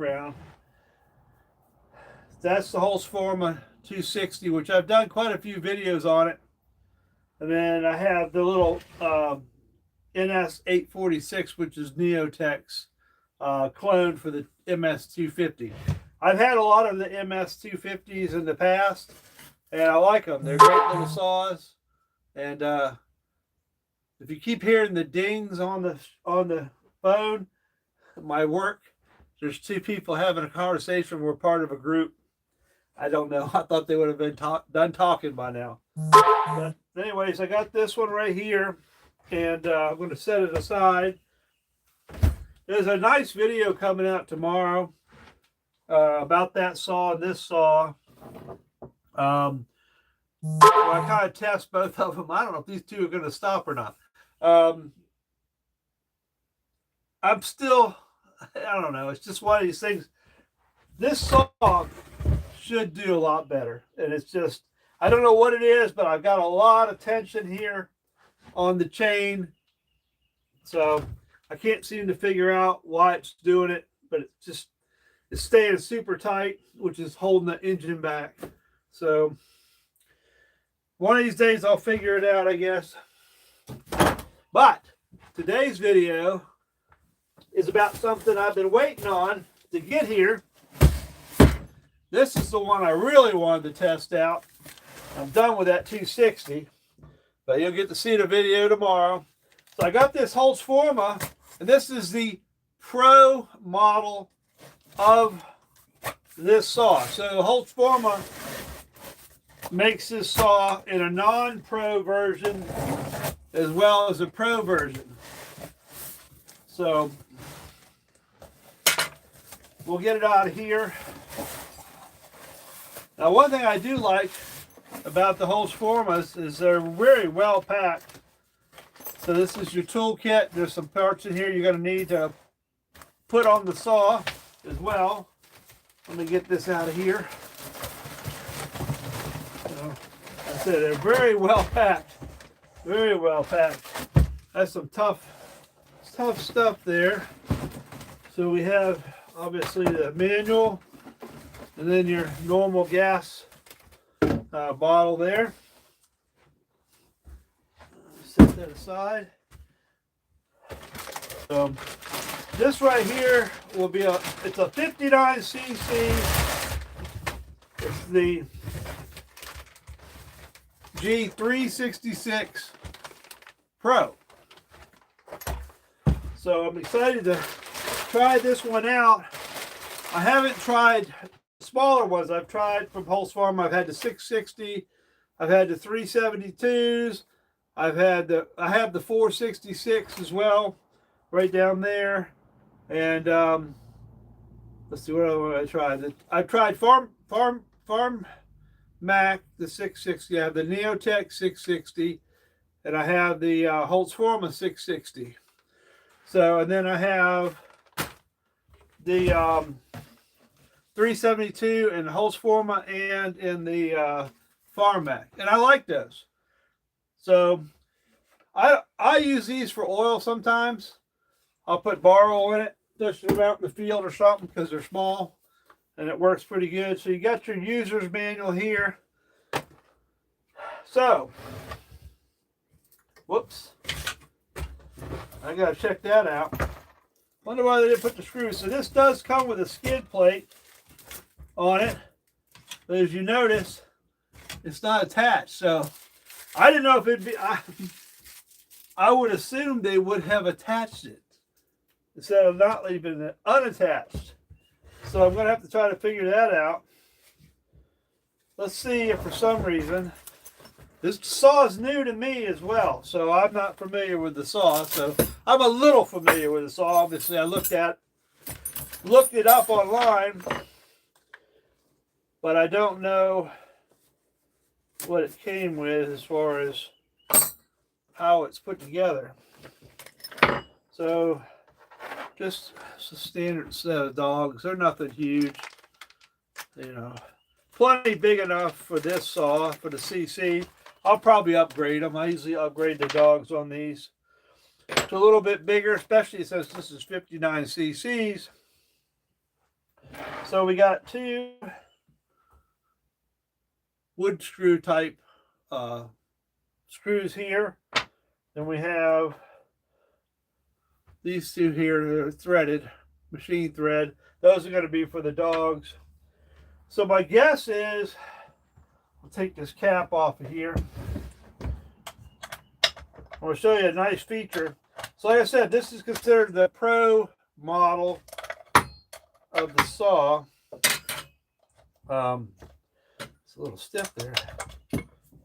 background. That's the Holzfforma 260, which I've done quite a few videos on it. And then I have the little NS846, which is Neotech's clone for the MS250. I've had a lot of the MS250s in the past, and I like them. They're great little saws. And if you keep hearing the dings on the phone, my work, there's two people having a conversation. We're part of a group. I don't know. I thought they would have been done talking by now. But anyways, I got this one right here, and I'm going to set it aside. There's a nice video coming out tomorrow about that saw and this saw. I kind of test both of them. I don't know if these two are going to stop or not. I'm still, I don't know. It's just one of these things. This saw should do a lot better. And it's just, I don't know what it is, but I've got a lot of tension here on the chain. So I can't seem to figure out why it's doing it, but it's staying super tight, which is holding the engine back. So one of these days I'll figure it out, I guess. But today's video is about something I've been waiting on to get here. This is the one I really wanted to test out. I'm done with that 260, but you'll get to see the video tomorrow. So I got this Holzfforma, and this is the Pro model of this saw. So Holzfforma makes this saw in a non-Pro version as well as a Pro version. So we'll get it out of here. Now, one thing I do like about the Holzfformas is they're very well packed. So this is your tool kit. There's some parts in here you're going to need to put on the saw as well. Let me get this out of here. So, I said they're very well packed. Very well packed. That's some tough stuff there. So we have obviously the manual, and then your normal gas bottle there. Set that aside. So this right here will be it's a 59cc. It's the G366 Pro. So I'm excited to try this one out. I haven't tried smaller ones. I've tried from Holzfforma. I've had the 660. I've had the 372s. I have the 466 as well, right down there. And let's see what I tried. I've tried Farm Mac, the 660. I have the Neotech 660, and I have the Holzfforma 660. So, and then I have the 372 in Holzfforma and in the Farm Mac, and I like those. So I use these for oil sometimes. I'll put bar oil in it, dish them out in the field or something because they're small, and it works pretty good. So you got your user's manual here. So, whoops, I gotta check that out. Wonder why they didn't put the screws. So this does come with a skid plate on it, but as you notice, it's not attached. So I didn't know if it'd be, I would assume they would have attached it instead of not leaving it unattached. So I'm going to have to try to figure that out. Let's see if for some reason, this saw is new to me as well. So I'm not familiar with the saw. So I'm a little familiar with the saw. Obviously I looked it up online, but I don't know what it came with as far as how it's put together. So just a standard set of dogs. They're nothing huge, you know, plenty big enough for this saw, for the CC. I'll probably upgrade them. I usually upgrade the dogs on these to a little bit bigger, especially since this is 59 cc's. So we got two wood screw type screws here. Then we have these two here that are threaded, machine thread. Those are going to be for the dogs. So my guess is, I'll take this cap off of here. I'm going to show you a nice feature. So like I said, this is considered the Pro model of the saw. It's a little stiff there.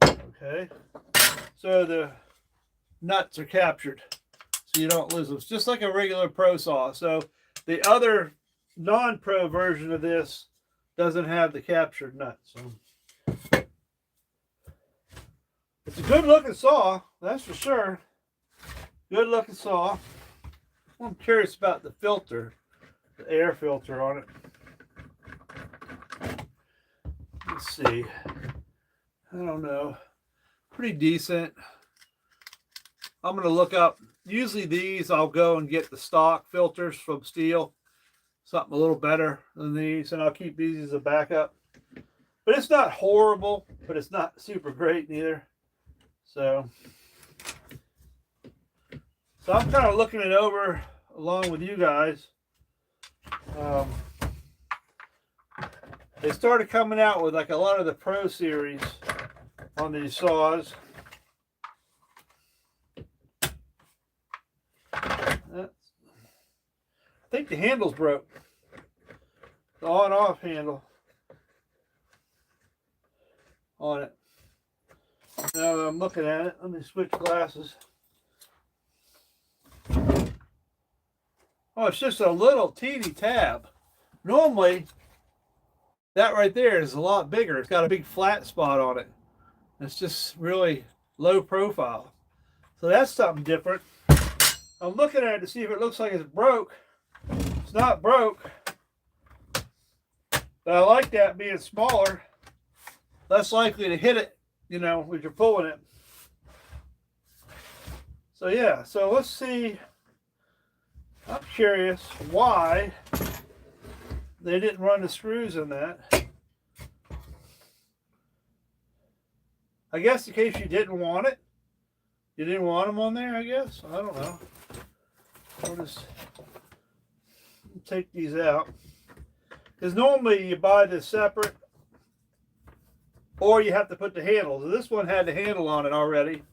Okay. So the nuts are captured, so you don't lose them. It's just like a regular Pro saw. So the other non-Pro version of this doesn't have the captured nuts. So it's a good looking saw, that's for sure. Good looking saw. I'm curious about the filter, the air filter on it. Let's see. I don't know. Pretty decent. I'm going to look up. Usually these I'll go and get the stock filters from Stihl. Something a little better than these, and I'll keep these as a backup. But it's not horrible, but it's not super great neither. So I'm kind of looking it over along with you guys. They started coming out with like a lot of the Pro series on these saws. I think the handle's broke. The on and off handle on it. Now that I'm looking at it, let me switch glasses. Oh, it's just a little teeny tab. Normally, that right there is a lot bigger. It's got a big flat spot on it. It's just really low profile. So that's something different. I'm looking at it to see if it looks like it's broke. It's not broke. But I like that being smaller. Less likely to hit it, you know, when you're pulling it. So yeah, so let's see. I'm curious why they didn't run the screws in that. I guess in case you didn't want it. You didn't want them on there, I guess. I don't know. I'll just take these out. Because normally you buy this separate, or you have to put the handle. So this one had the handle on it already.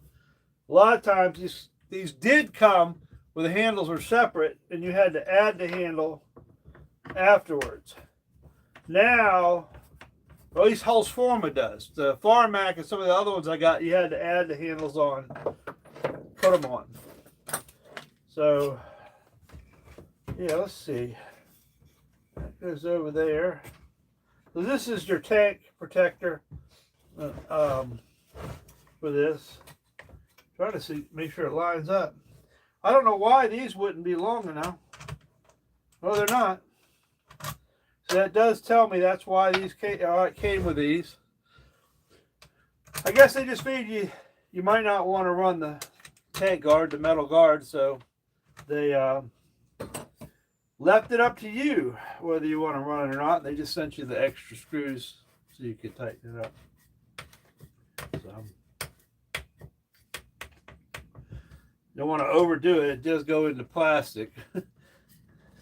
A lot of times these did come where the handles were separate and you had to add the handle afterwards. Now, or at least Holzfforma does. The Farmac and some of the other ones I got, you had to add the handles on, put them on. So, yeah, let's see. That goes over there. So this is your tank protector for this. Trying to see, make sure it lines up. I don't know why these wouldn't be long enough. Well, they're not. So that does tell me that's why these came with these. I guess they just figured you might not want to run the tank guard, the metal guard, so they left it up to you whether you want to run it or not. They just sent you the extra screws so you could tighten it up. So you don't want to overdo it. It does go into plastic.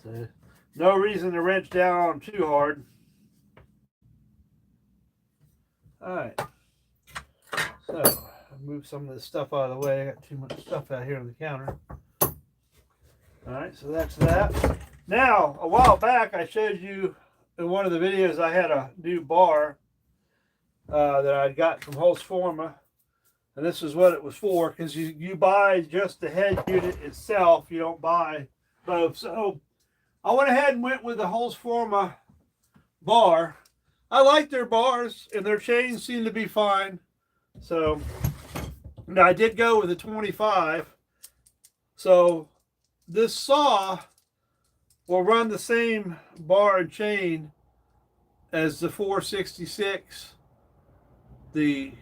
So no reason to wrench down too hard. All right. So I'll move some of this stuff out of the way. I got too much stuff out here on the counter. All right, so that's that. Now, a while back, I showed you in one of the videos I had a new bar that I got from Holzfforma. And this is what it was for, because you buy just the head unit itself. You don't buy both. So I went ahead and went with the Holzfforma bar. I like their bars, and their chains seem to be fine. So now I did go with the 25. So this saw will run the same bar and chain as the 466, the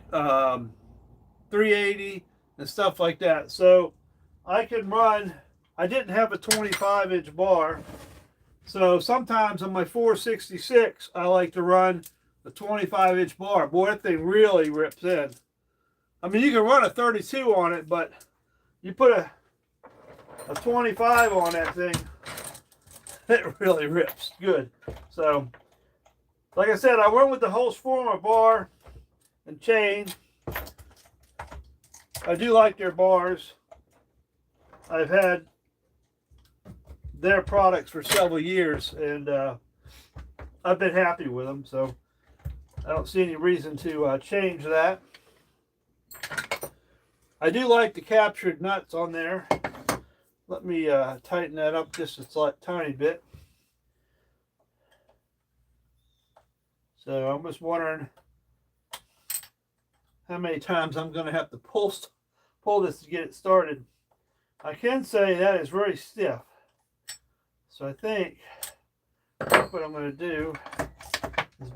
380, and stuff like that. So I can run, I didn't have a 25-inch bar, So sometimes on my 466, I like to run a 25-inch bar. Boy, that thing really rips in. I mean, you can run a 32 on it, but you put a 25 on that thing, it really rips good. So, like I said, I went with the Holzfforma bar and chain. I do like their bars. I've had their products for several years, and I've been happy with them, so I don't see any reason to change that. I do like the captured nuts on there. Let me tighten that up just a tiny bit. So I'm just wondering how many times I'm going to have to pull this to get it started. I can say that is very stiff. So I think what I'm going to do is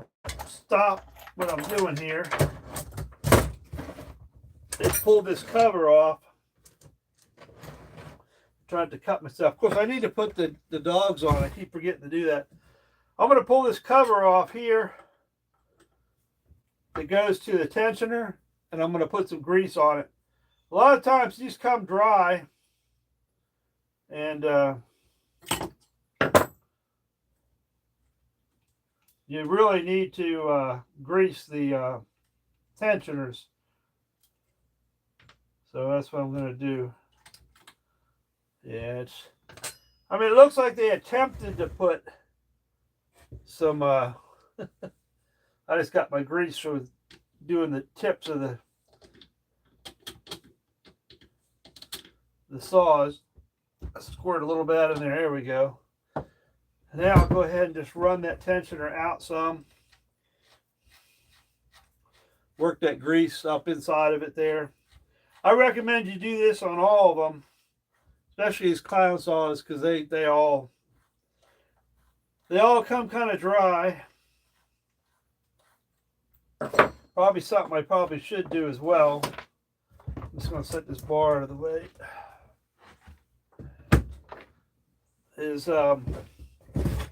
stop what I'm doing here and pull this cover off. Tried to cut myself. Of course, I need to put the dogs on. I keep forgetting to do that. I'm going to pull this cover off here that goes to the tensioner, and I'm going to put some grease on it. A lot of times these come dry, and you really need to grease the tensioners. So that's what I'm going to do. Yeah, I mean, it looks like they attempted to put some, I just got my grease from doing the tips of the saws. I squirt a little bit in there. There we go. Now I'll go ahead and just run that tensioner out some. Work that grease up inside of it there. I recommend you do this on all of them, especially these clown saws, because they all come kind of dry. Probably something I probably should do as well. I'm just going to set this bar out of the way.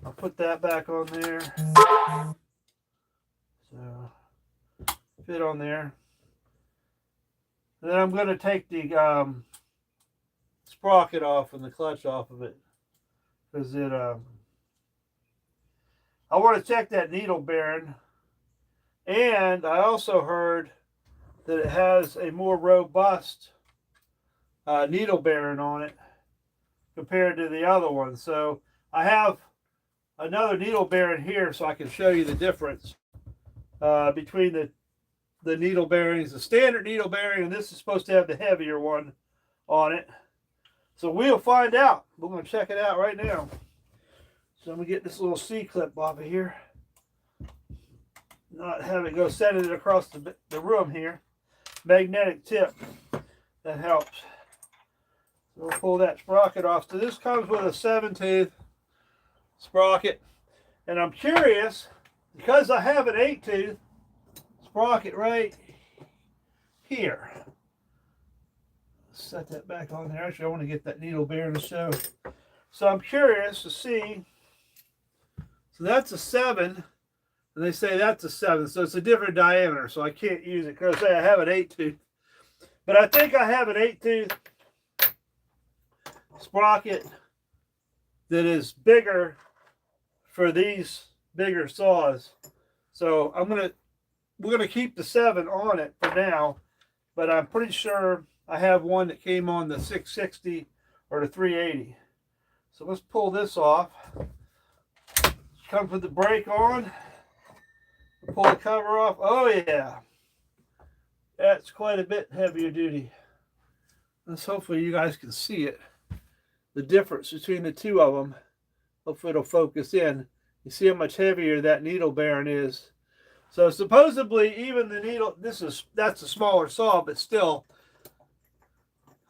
I'll put that back on there. So fit on there. And then I'm going to take the sprocket off and the clutch off of it, because I want to check that needle bearing, and I also heard that it has a more robust needle bearing on it compared to the other one. So I have another needle bearing here so I can show you the difference between the needle bearings, the standard needle bearing, and this is supposed to have the heavier one on it. So we'll find out. We're going to check it out right now. So I'm going to get this little C-clip off of here. Not have it go sending it across the room here. Magnetic tip. That helps. So we'll pull that sprocket off. So this comes with a 7-tooth sprocket. And I'm curious, because I have an 8-tooth sprocket right here. Set that back on there. Actually, I want to get that needle bearing to show. So I'm curious to see. So that's a 7, and they say that's a 7. So it's a different diameter, so I can't use it because I have an 8-tooth. But I think I have an 8-tooth sprocket that is bigger for these bigger saws. So we're gonna keep the 7 on it for now, but I'm pretty sure I have one that came on the 660 or the 380. So let's pull this off. Comes with the brake on. Pull the cover off. Oh yeah, that's quite a bit heavier duty. Let's hopefully you guys can see it. The difference between the two of them. Hopefully it'll focus in. You see how much heavier that needle bearing is. So supposedly even the needle, that's a smaller saw, but still,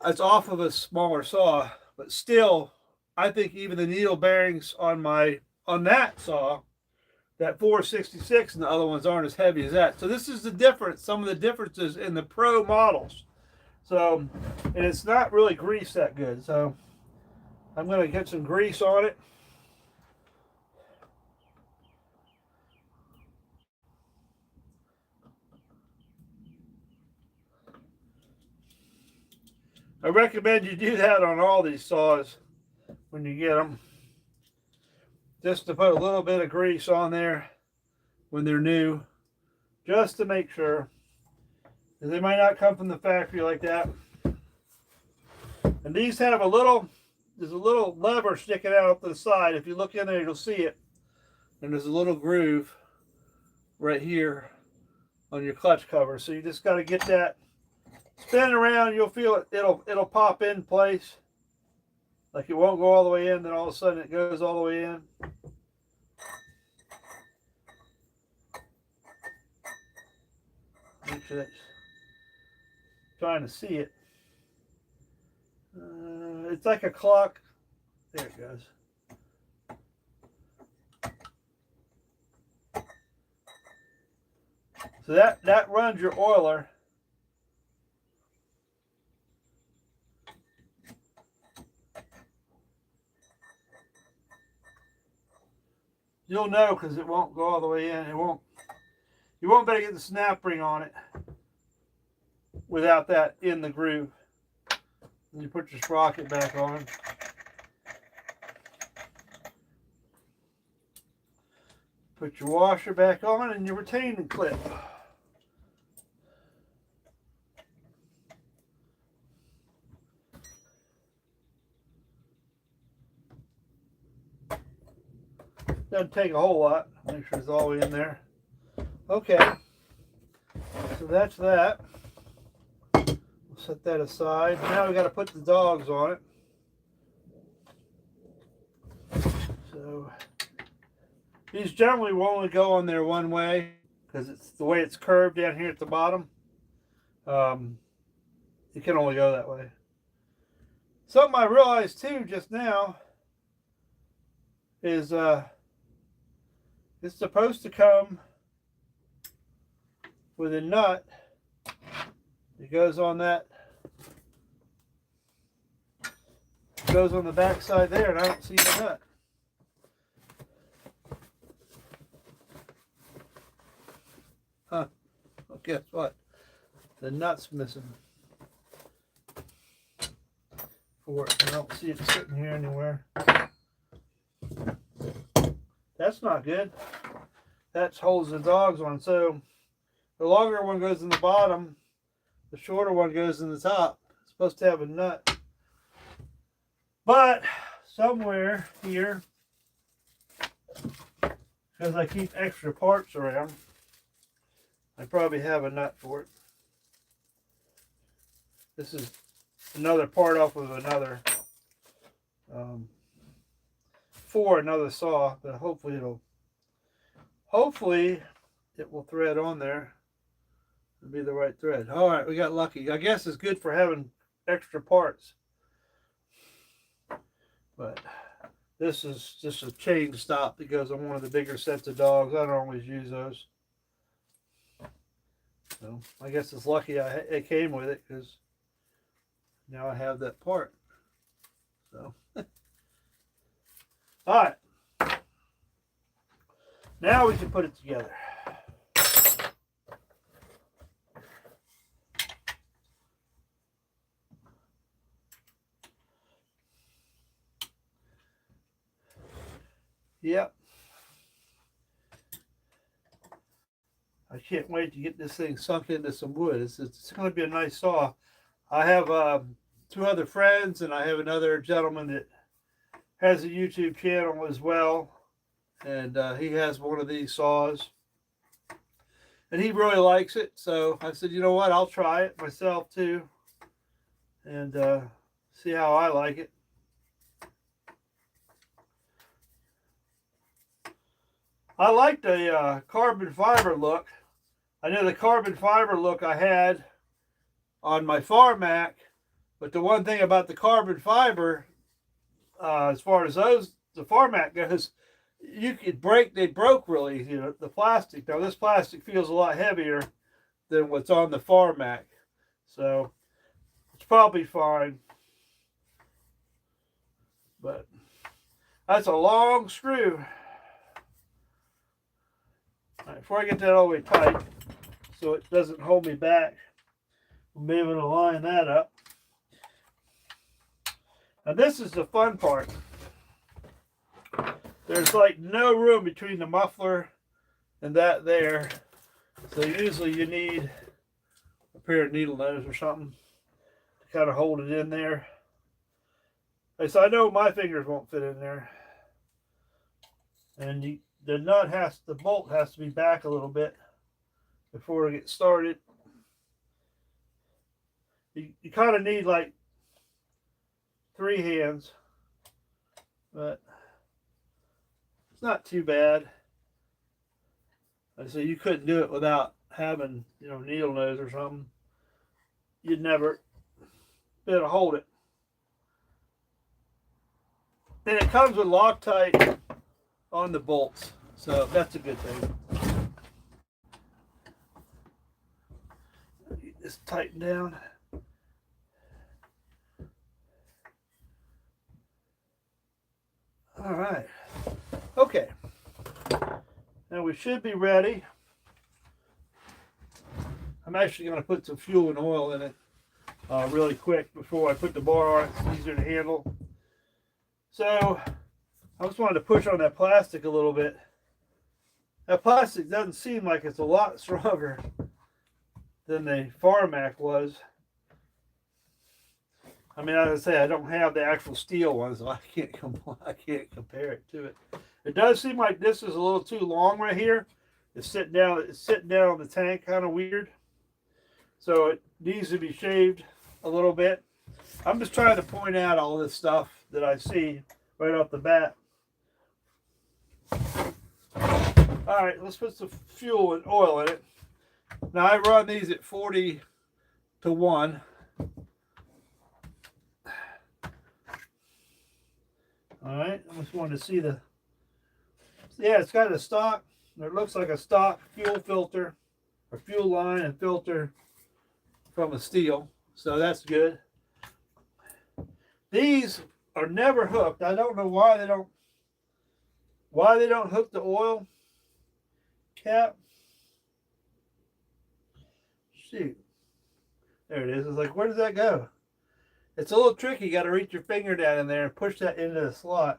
it's off of a smaller saw, but still, I think even the needle bearings on that saw, that 466, and the other ones aren't as heavy as that. So this is the difference, some of the differences in the Pro models. So, and it's not really greased that good. So I'm going to get some grease on it. I recommend you do that on all these saws when you get them. Just to put a little bit of grease on there when they're new, just to make sure. They might not come from the factory like that. And these have there's a little lever sticking out up to the side. If you look in there, you'll see it. And there's a little groove right here on your clutch cover. So you just got to get that, spin around, you'll feel it, it'll pop in place. Like it won't go all the way in, then all of a sudden it goes all the way in. Make sure that's trying to see it. It's like a clock. There it goes. So that runs your oiler. You'll know because it won't go all the way in. You won't be able to get the snap ring on it without that in the groove. And you put your sprocket back on. Put your washer back on and your retaining clip. Doesn't take a whole lot. Make sure it's all the way in there. Okay. So that's that. We'll set that aside. Now we got to put the dogs on it. So these generally will only go on there one way because it's the way it's curved down here at the bottom. You can only go that way. Something I realized too just now is it's supposed to come with a nut. It goes on that. It goes on the back side there, and I don't see the nut. Huh. Well, guess what? The nut's missing. For it. I don't see it sitting here anywhere. That's not good. That holds the dogs on. So the longer one goes in the bottom, the shorter one goes in the top. It's supposed to have a nut. But somewhere here, because I keep extra parts around, I probably have a nut for it. This is another part off of another for another saw, but hopefully it will thread on there and be the right thread. All right, we got lucky. I guess it's good for having extra parts. But this is just a chain stop that goes on one of the bigger sets of dogs. I don't always use those. So I guess it's lucky it came with it because now I have that part. So all right. Now we can put it together. Yep. I can't wait to get this thing sunk into some wood. It's going to be a nice saw. I have two other friends, and I have another gentleman that has a YouTube channel as well, and he has one of these saws, and he really likes it. So I said, you know what, I'll try it myself too, and see how I like it. I like the carbon fiber look. I know the carbon fiber look I had on my Farmac, but the one thing about the carbon fiber, as far as the Farmac goes, you could break. They broke really easy. The plastic. Now this plastic feels a lot heavier than what's on the Farmac, so it's probably fine. But that's a long screw. All right, before I get that all the way tight, so it doesn't hold me back, I'll be able to line that up. Now this is the fun part. There's like no room between the muffler and that there. So usually you need a pair of needle nose or something to kind of hold it in there. So I know my fingers won't fit in there. And the bolt has to be back a little bit before it gets started. You kind of need like 3 hands, but it's not too bad. So you couldn't do it without having, you know, needle nose or something. You'd never be able to hold it. And it comes with Loctite on the bolts, so that's a good thing. Get this tightened down. All right. Okay. Now we should be ready. I'm actually going to put some fuel and oil in it really quick before I put the bar on. It's easier to handle. So I just wanted to push on that plastic a little bit. That plastic doesn't seem like it's a lot stronger than the Farmac was. I mean, as I say, I don't have the actual steel one, so I can't compare it to it. It does seem like this is a little too long right here. It's sitting down on the tank, kind of weird. So it needs to be shaved a little bit. I'm just trying to point out all this stuff that I see right off the bat. All right, let's put some fuel and oil in it. Now I run these at 40 to 1. All right, I just wanted to see the, yeah, it's got a stock, it looks like a stock fuel filter, or fuel line and filter from a Stihl, so that's good. These are never hooked. I don't know why they don't hook the oil cap. Shoot, there it is. It's like, where does that go? It's a little tricky. You got to reach your finger down in there and push that into the slot.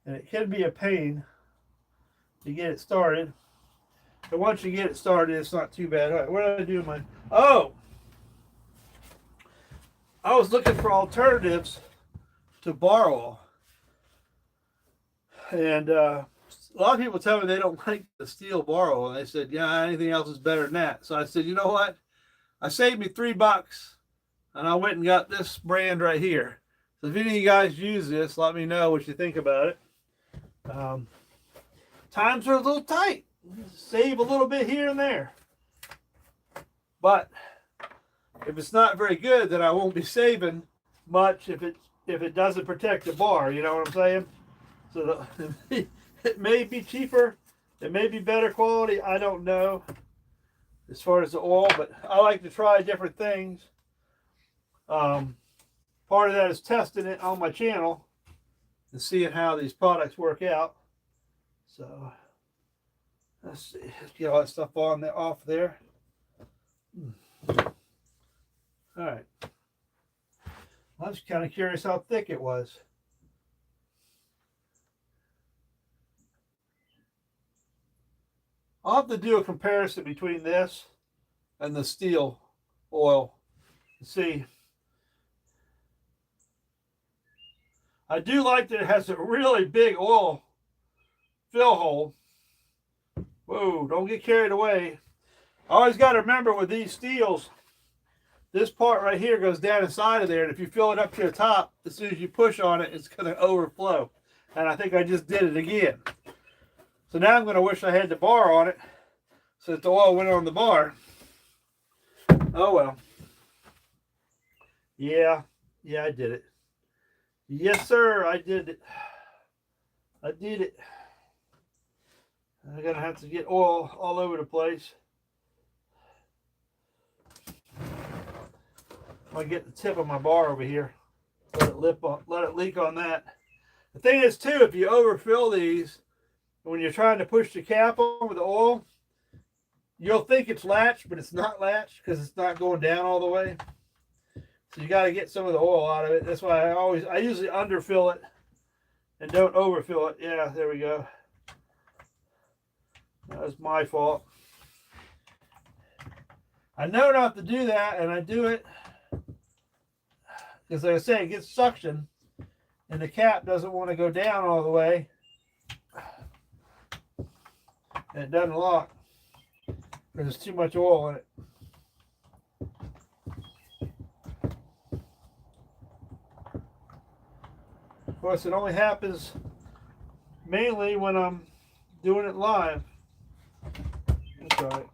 And it can be a pain to get it started. But once you get it started, it's not too bad. All right, what did I do with my... Oh! I was looking for alternatives to bar oil. And a lot of people tell me they don't like the Stihl bar oil. And they said, yeah, anything else is better than that. So I said, you know what? I saved me $3. And I went and got this brand right here. So if any of you guys use this, let me know what you think about it. Times are a little tight. Save a little bit here and there. But if it's not very good, then I won't be saving much if it doesn't protect the bar. You know what I'm saying? So it may be cheaper. It may be better quality. I don't know as far as the oil, but I like to try different things. Part of that is testing it on my channel and seeing how these products work out. So let's see, let's get all that stuff on there, off there. All right. I'm just kind of curious how thick it was. I'll have to do a comparison between this and the Stihl oil and see. I do like that it has a really big oil fill hole. Whoa, don't get carried away. I always got to remember with these Stihls, this part right here goes down inside of there, and if you fill it up to the top, as soon as you push on it, it's going to overflow. And I think I just did it again. So now I'm going to wish I had the bar on it so that the oil went on the bar. Oh well. Yeah, I did it. Yes, sir, I did it. I did it. I'm going to have to get oil all over the place. I'll get the tip of my bar over here. Let it leak on that. The thing is, too, if you overfill these, when you're trying to push the cap on with the oil, you'll think it's latched, but it's not latched because it's not going down all the way. So you got to get some of the oil out of it. That's why I usually underfill it and don't overfill it. Yeah, there we go. That was my fault. I know not to do that, and I do it because, like I say, it gets suction, and the cap doesn't want to go down all the way, and it doesn't lock because there's too much oil in it. Of course, it only happens mainly when I'm doing it live. That's all right.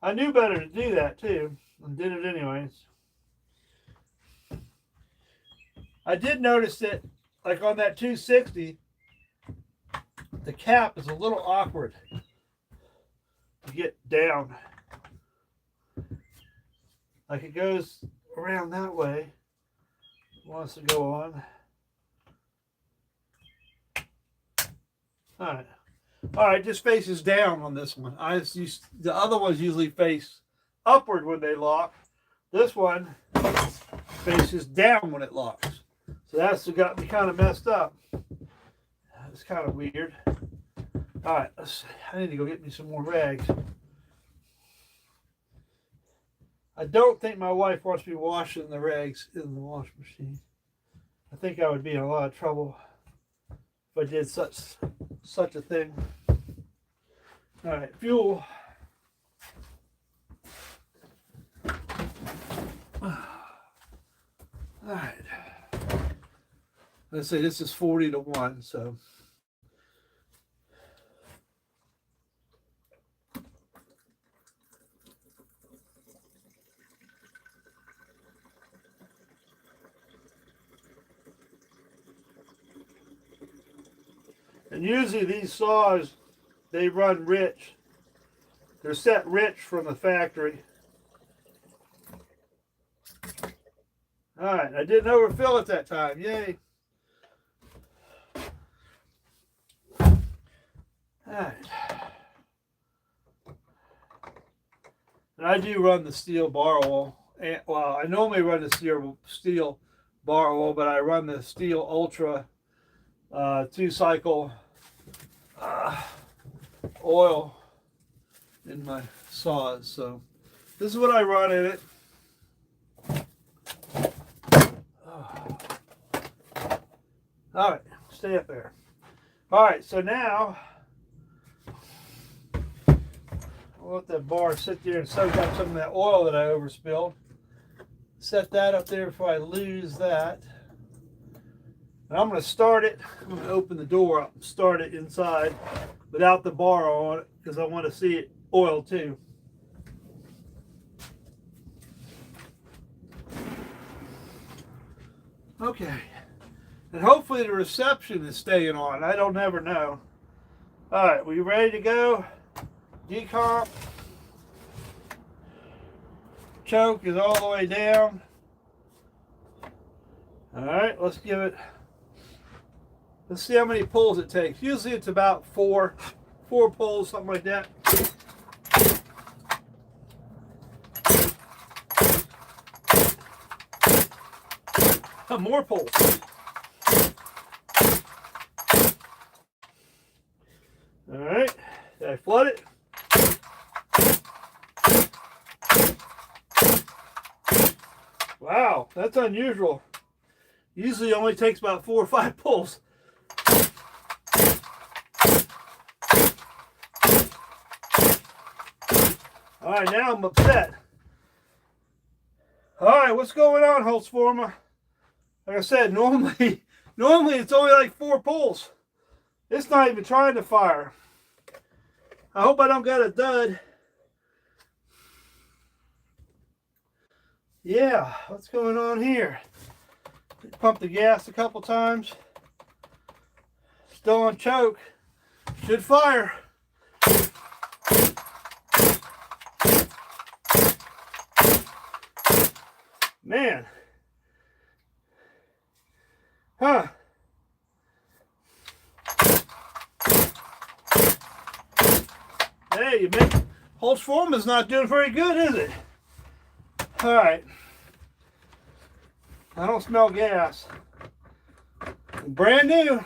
I knew better to do that too, and did it anyways. I did notice that, like on that 260, the cap is a little awkward to get down. Like it goes around that way. It wants to go on. Alright. Alright, just faces down on this one. The other ones usually face upward when they lock. This one faces down when it locks. So that's what got me kind of messed up. It's kind of weird. Alright, I need to go get me some more rags. I don't think my wife wants me washing the rags in the wash machine. I think I would be in a lot of trouble if I did such a thing. All right, fuel. All right. Let's say this is 40 to 1, so. And usually these saws, they run rich. They're set rich from the factory. All right, I didn't overfill it that time. Yay. All right. And I do run the Stihl bar oil. Well, I normally run the Stihl bar oil, but I run the Stihl Ultra 2-cycle oil in my saws. So this is what I run in it. All right, stay up there. All right, so now I'll let that bar sit there and soak up some of that oil that I overspilled. Set that up there before I lose that. And I'm going to start it. I'm going to open the door up and start it inside without the bar on it because I want to see it oil too. Okay. And hopefully the reception is staying on. I don't ever know. All right, we ready to go? Decomp. Choke is all the way down. All right, let's give it. Let's see how many pulls it takes. Usually it's about four pulls, something like that. More pulls. All right, did I flood it? Wow, that's unusual. Usually it only takes about 4 or 5 pulls. All right, now I'm upset. All right, what's going on, Holzfforma? Like I said, normally it's only like 4 pulls. It's not even trying to fire. I hope I don't got a dud. Yeah, what's going on here? Pump the gas a couple times. Still on choke. Should fire. Man. Huh. Hey, Holzfforma's not doing very good, is it? All right. I don't smell gas. Brand new.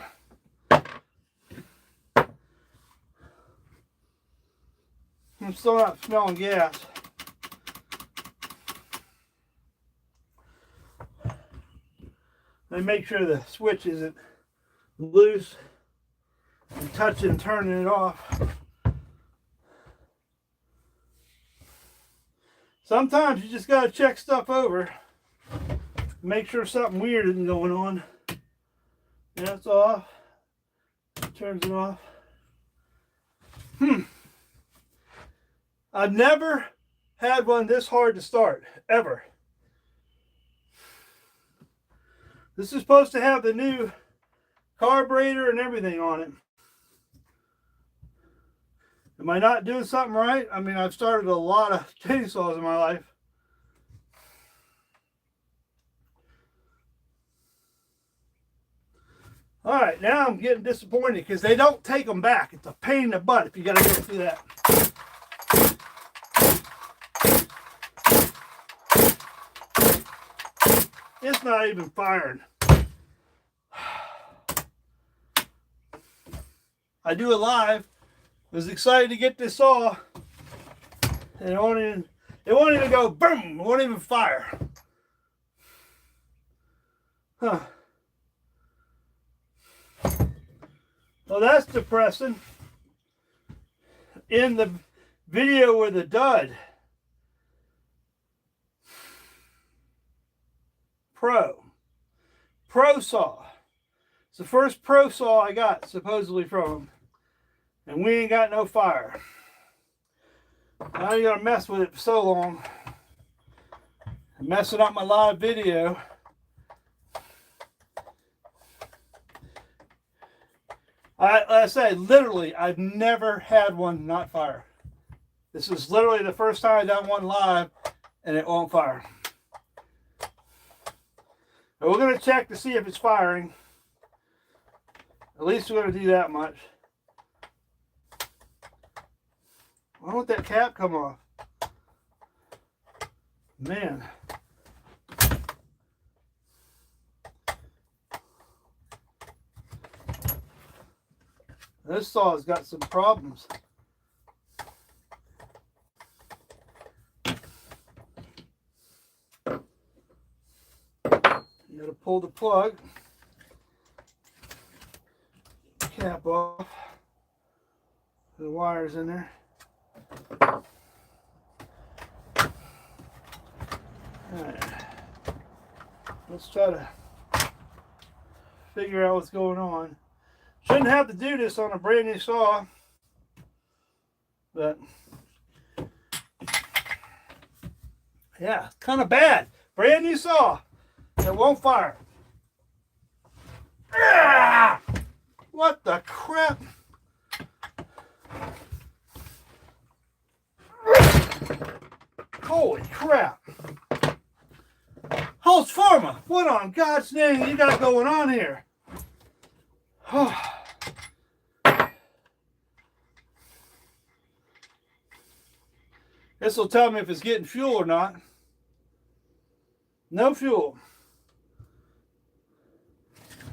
I'm still not smelling gas. Let me make sure the switch isn't loose and touching and turning it off. Sometimes you just got to check stuff over. Make sure something weird isn't going on. Yeah, it's off. Turns it off. I've never had one this hard to start, ever. This is supposed to have the new carburetor and everything on it. Am I not doing something right? I mean, I've started a lot of chainsaws in my life. All right, now I'm getting disappointed because they don't take them back. It's a pain in the butt if you got to go through that. It's not even firing. I do it live. I was excited to get this saw, and it won't even go boom. It won't even fire. Huh. Well, that's depressing. In the video with the dud, Pro saw. It's the first Pro saw I got supposedly from him, and we ain't got no fire. Now you gotta mess with it for so long, messing up my live video. Like I said, literally, I've never had one not fire. This is literally the first time I've done one live, and it won't fire. But we're going to check to see if it's firing. At least we're going to do that much. Why won't that cap come off? Man. This saw's got some problems. You gotta pull the plug, cap off, the wires in there. All right. Let's try to figure out what's going on. Shouldn't have to do this on a brand new saw, but yeah, kind of bad. Brand new saw that won't fire. Ah! What the crap? Holy crap. Holzfforma, what on God's name you got going on here? This will tell me if it's getting fuel or not. No fuel.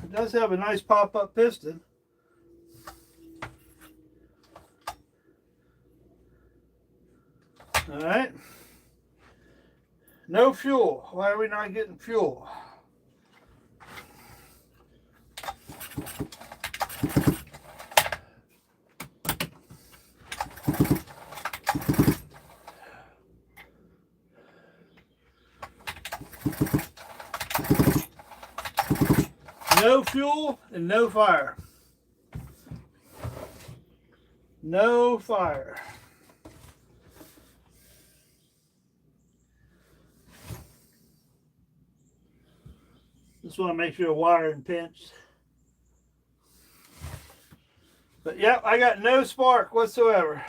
It does have a nice pop-up piston. All right. No fuel. Why are we not getting fuel? No fuel and no fire. No fire. Just want to make sure the wire isn't pinched. But yep, I got no spark whatsoever.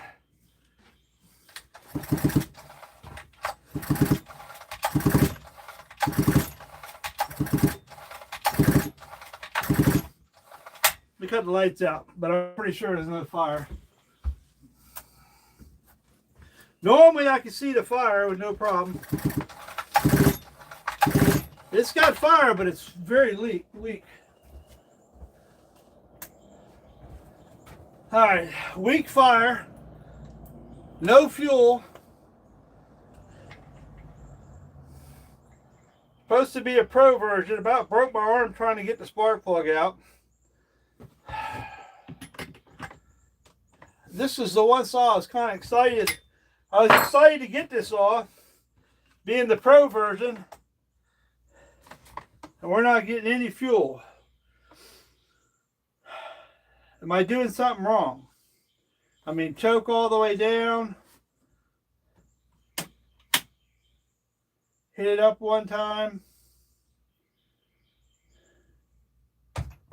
We cut the lights out, but I'm pretty sure there's no fire. Normally I can see the fire with no problem. It's got fire, but it's very weak. All right, weak fire, no fuel. Supposed to be a pro version. About broke my arm trying to get the spark plug out. This is the one saw I was kind of excited. I was excited to get this saw, being the pro version, and we're not getting any fuel. Am I doing something wrong? I mean, choke all the way down. Hit it up one time.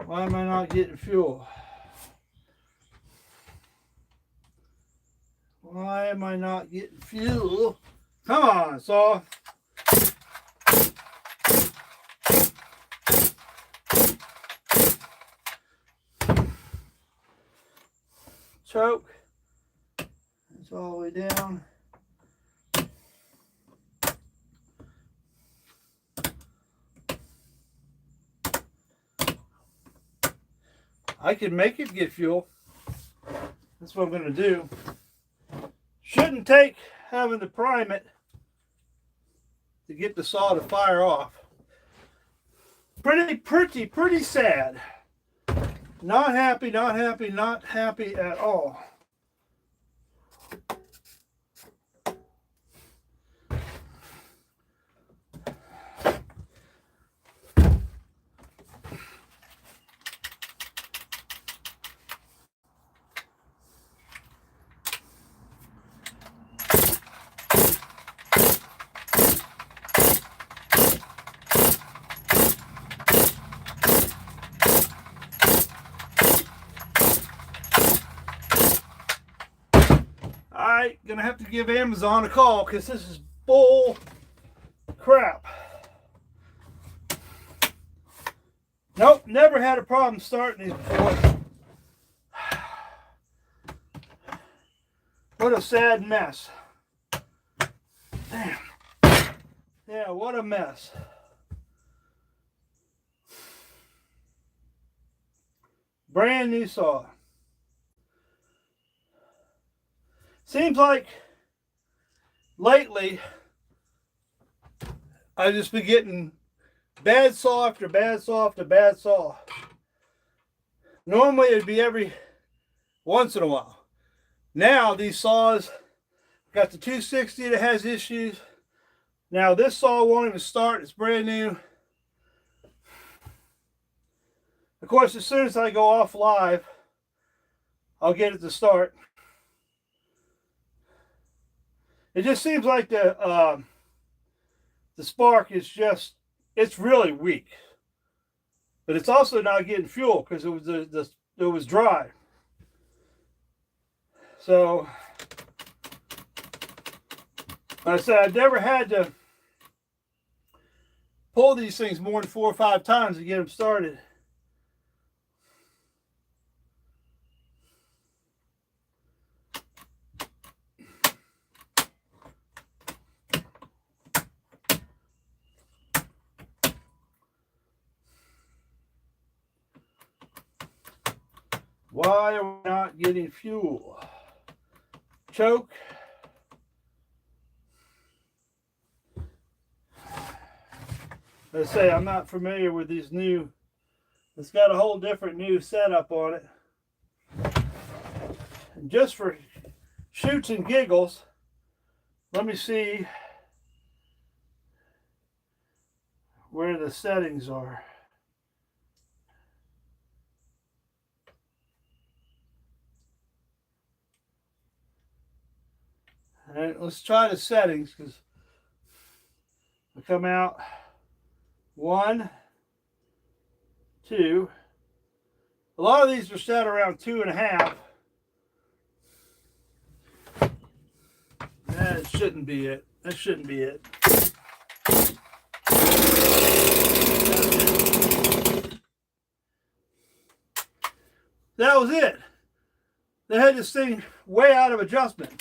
Why am I not getting fuel? Why am I not getting fuel? Come on, saw. Choke. It's all the way down. I can make it get fuel. That's what I'm going to do. Shouldn't take having to prime it to get the saw to fire off. Pretty sad. Not happy at all. Gonna have to give Amazon a call because this is bull crap. Nope, never had a problem starting these before. What a sad mess. Damn. Yeah, what a mess. Brand new saw. Seems like lately I've just been getting bad saw after bad saw after bad saw. Normally it'd be every once in a while. Now these saws, got the 260 that has issues. Now this saw won't even start, it's brand new. Of course, as soon as I go off live, I'll get it to start. It just seems like the spark is just, it's really weak. But it's also not getting fuel because it was dry. So, like I said, I've never had to pull these things more than 4 or 5 times to get them started. Why are we not getting fuel? Choke. Let's say I'm not familiar with these new, it's got a whole different new setup on it. And just for shoots and giggles, let me see where the settings are. All right, let's try the settings because we come out 1, 2. A lot of these are set around 2.5. That shouldn't be it. That shouldn't be it. That was it. They had this thing way out of adjustment.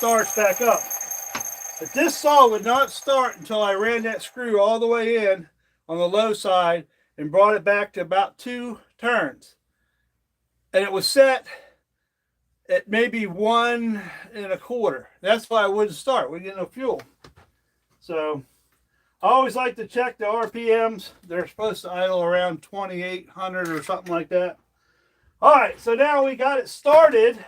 starts back up. But this saw would not start until I ran that screw all the way in on the low side and brought it back to about 2 turns. And it was set at maybe 1 1/4. That's why I wouldn't start. We get no fuel. So I always like to check the RPMs. They're supposed to idle around 2,800 or something like that. All right, so now we got it started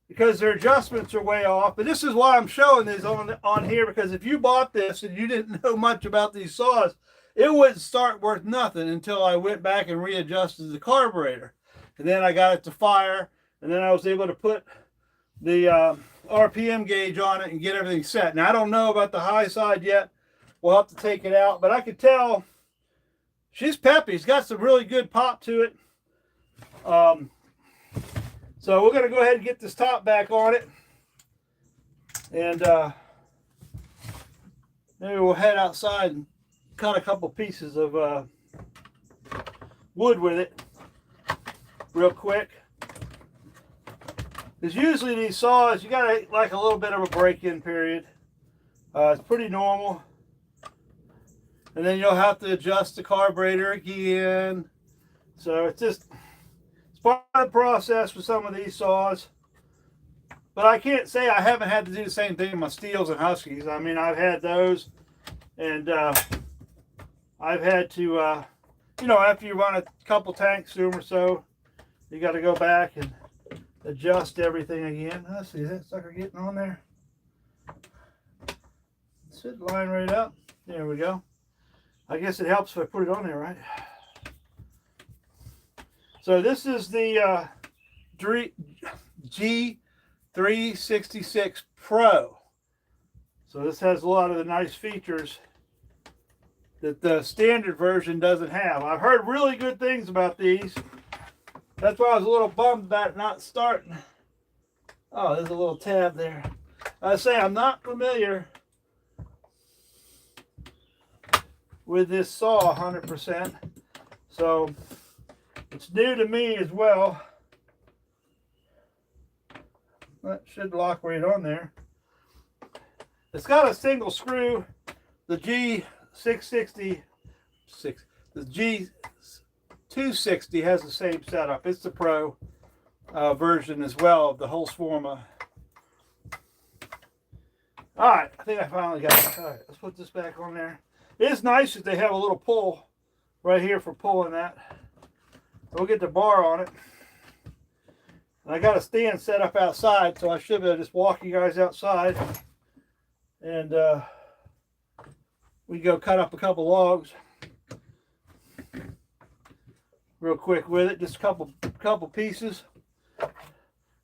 because their adjustments are way off. But this is why I'm showing these on here, because if you bought this and you didn't know much about these saws, it wouldn't start worth nothing until I went back and readjusted the carburetor. And then I got it to fire, and then I was able to put the RPM gauge on it and get everything set. Now, I don't know about the high side yet. We'll have to take it out, but I could tell she's peppy. It's got some really good pop to it. So we're going to go ahead and get this top back on it, and maybe we'll head outside and cut a couple pieces of wood with it real quick. Because usually these saws, you got like a little bit of a break-in period. It's pretty normal. And then you'll have to adjust the carburetor again. So it's part of the process with some of these saws. But I can't say I haven't had to do the same thing with my Stihls and Huskies. I mean, I've had those, and I've had to, you know, after you run a couple tanks through them or so, you got to go back and adjust everything again. Let's see, is that sucker getting on there? Should line right up. There we go. I guess it helps if I put it on there, right? So this is the G366 Pro. So this has a lot of the nice features that the standard version doesn't have. I've heard really good things about these. That's why I was a little bummed about it not starting. Oh, there's a little tab there. I say I'm not familiar with this saw 100%. So it's new to me as well. That should lock right on there. It's got a single screw. The G660, the G260 has the same setup. It's the Pro version as well of the Holzfforma. All right, I think I finally got it. All right, let's put this back on there. It is nice that they have a little pull right here for pulling that. We'll get the bar on it. And I got a stand set up outside, so I should be able to just walk you guys outside. And we go cut up a couple logs real quick with it, just a couple pieces,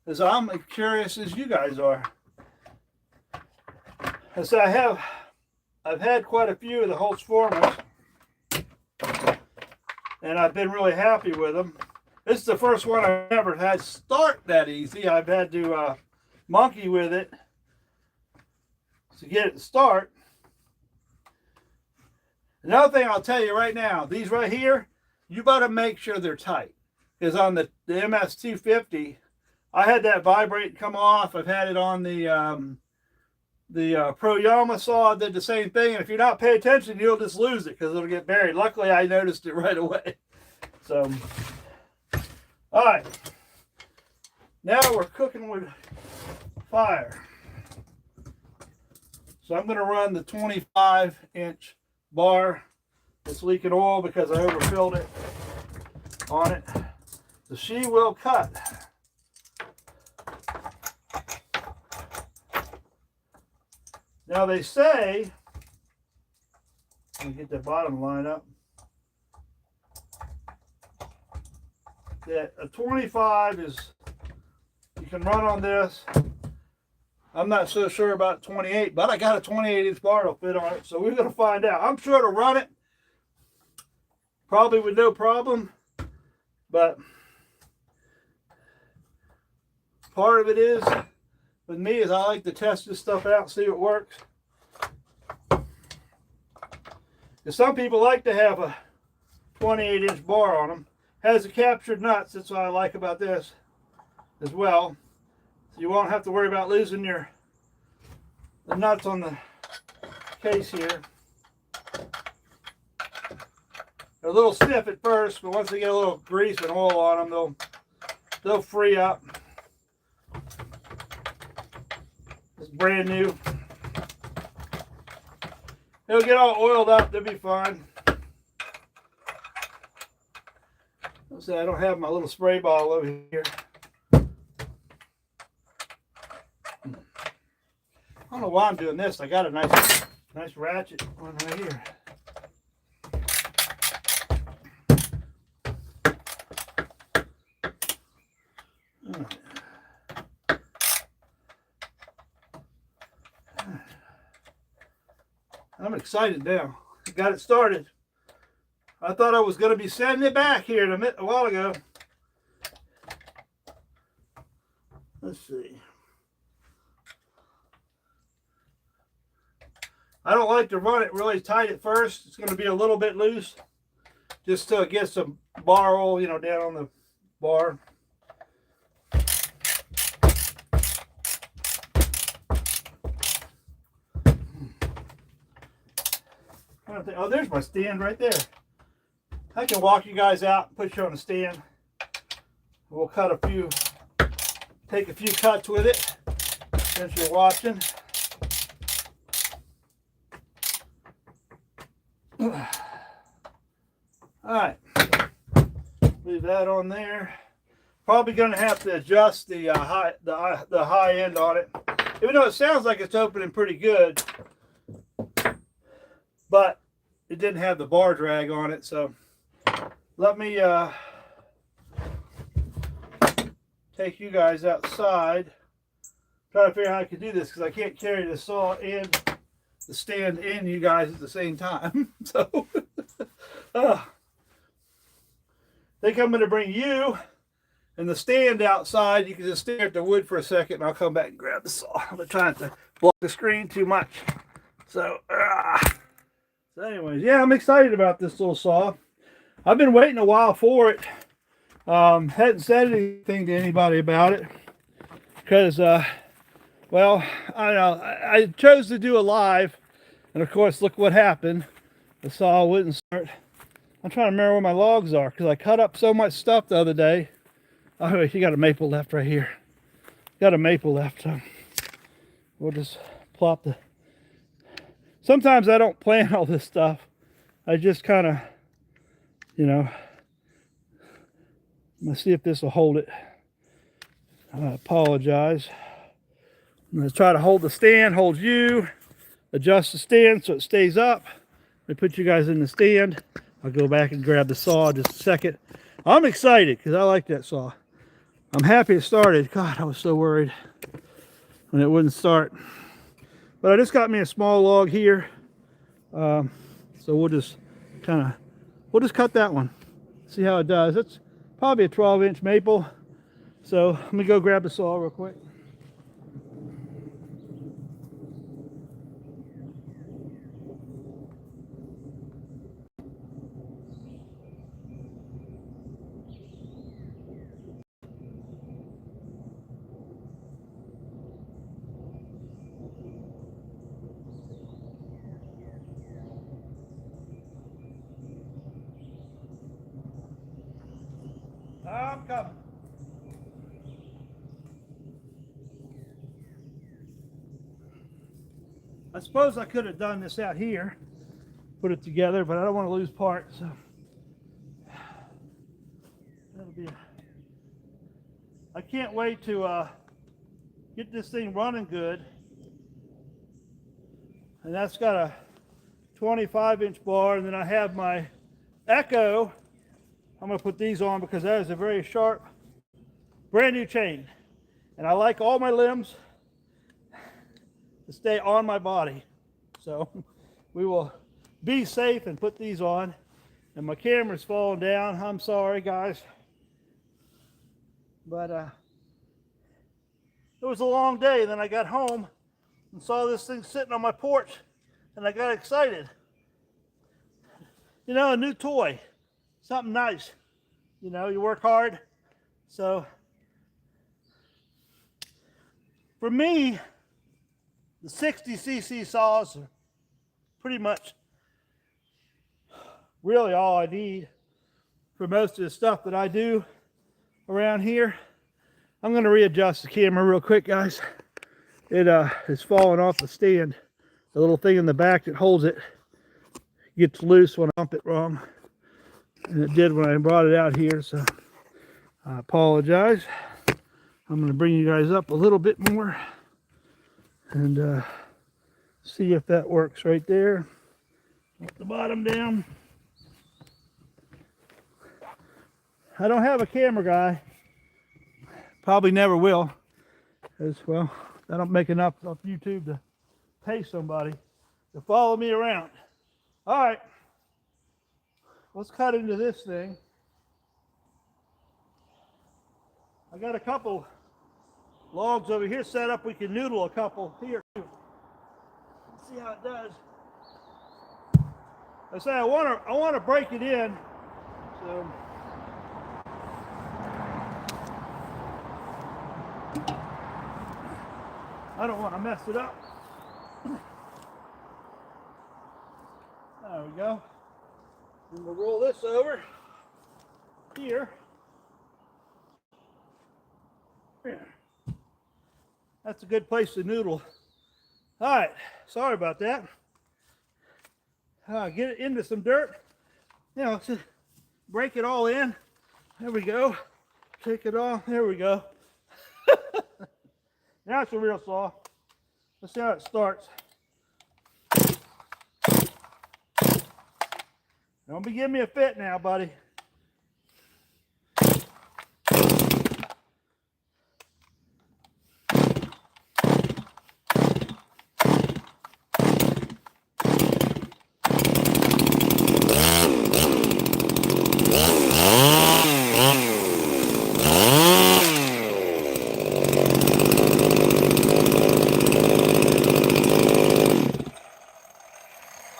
as I'm curious as you guys are. And so I've had quite a few of the Holzfformas, and I've been really happy with them. This is the first one I've ever had start that easy. I've had to monkey with it to get it to start. Another thing I'll tell you right now, these right here, you better make sure they're tight. Because on the MS250, I had that vibrate come off. I've had it on the Pro Yama saw. I did the same thing. And if you're not paying attention, you'll just lose it because it'll get buried. Luckily, I noticed it right away. So, all right. Now we're cooking with fire. So I'm going to run the 25-inch bar that's leaking oil because I overfilled it on it. So she will cut. Now they say, let me get the bottom line up, that a 25 is, you can run on this. I'm not so sure about 28, but I got a 28-inch bar to fit on it, so we're going to find out. I'm sure to run it, probably with no problem, but part of it is, with me, is I like to test this stuff out, see if it works. And some people like to have a 28-inch bar on them. Has the captured nuts, that's what I like about this as well. you won't have to worry about losing the nuts on the case here. They're a little stiff at first, but once they get a little grease and oil on them, they'll free up. It's brand new. It'll get all oiled up, they'll be fine. I don't have my little spray bottle over here. I don't know why I'm doing this. I got a nice ratchet one right here. I'm excited now. I got it started. I thought I was going to be sending it back here in a while ago. Let's see. I don't like to run it really tight at first. It's going to be a little bit loose, just to get some bar oil, you know, down on the bar. Oh, there's my stand right there. I can walk you guys out and put you on the stand. We'll take a few cuts with it since you're watching. All right, leave that on there. Probably going to have to adjust the high end on it, even though it sounds like it's opening pretty good, but it didn't have the bar drag on it. So let me take you guys outside, try to figure out how I can do this, because I can't carry the saw and the stand and you guys at the same time. So I think I'm going to bring you and the stand outside. You can just stare at the wood for a second and I'll come back and grab the saw. I'm trying to block the screen too much. So anyways, yeah, I'm excited about this little saw. I've been waiting a while for it. Hadn't said anything to anybody about it because, well, I don't know. I chose to do a live, and of course, look what happened. The saw wouldn't start. I'm trying to remember where my logs are because I cut up so much stuff the other day. Oh, you got a maple left right here. Got a maple left. So we'll just plop the. Sometimes I don't plan all this stuff. I just kind of, you know, let's see if this will hold it. I apologize. I'm going to try to hold the stand, hold you, adjust the stand so it stays up. Let me put you guys in the stand. I'll go back and grab the saw just a second. I'm excited because I like that saw. I'm happy it started. God, I was so worried when it wouldn't start. But I just got me a small log here. So we'll just cut that one. See how it does. It's probably a 12-inch maple. So let me go grab the saw real quick. I'm coming. I suppose I could have done this out here, put it together, but I don't want to lose parts. So that'll be. I can't wait to get this thing running good. And that's got a 25-inch bar, and then I have my Echo. I'm going to put these on because that is a very sharp, brand new chain. And I like all my limbs to stay on my body. So we will be safe and put these on. And my camera's falling down. I'm sorry, guys. But it was a long day. Then I got home and saw this thing sitting on my porch, and I got excited. You know, a new toy. Something nice. You know, you work hard. So for me, the 60cc saws are pretty much really all I need for most of the stuff that I do around here. I'm going to readjust the camera real quick, guys. It is falling off the stand. The little thing in the back that holds it gets loose when I pump it wrong. And it did when I brought it out here, so I apologize. I'm going to bring you guys up a little bit more and see if that works right there. Put the bottom down. I don't have a camera guy. Probably never will. As well, I don't make enough off YouTube to pay somebody to follow me around. All right, let's cut into this thing. I got a couple logs over here set up. We can noodle a couple here too. Let's see how it does. I say I want to break it in. So I don't want to mess it up. There we go. And we'll roll this over here. That's a good place to noodle. All right, sorry about that. Get it into some dirt. Now let's just break it all in. There we go. Take it off. There we go. Now it's a real saw. Let's see how it starts. Don't be giving me a fit now, buddy.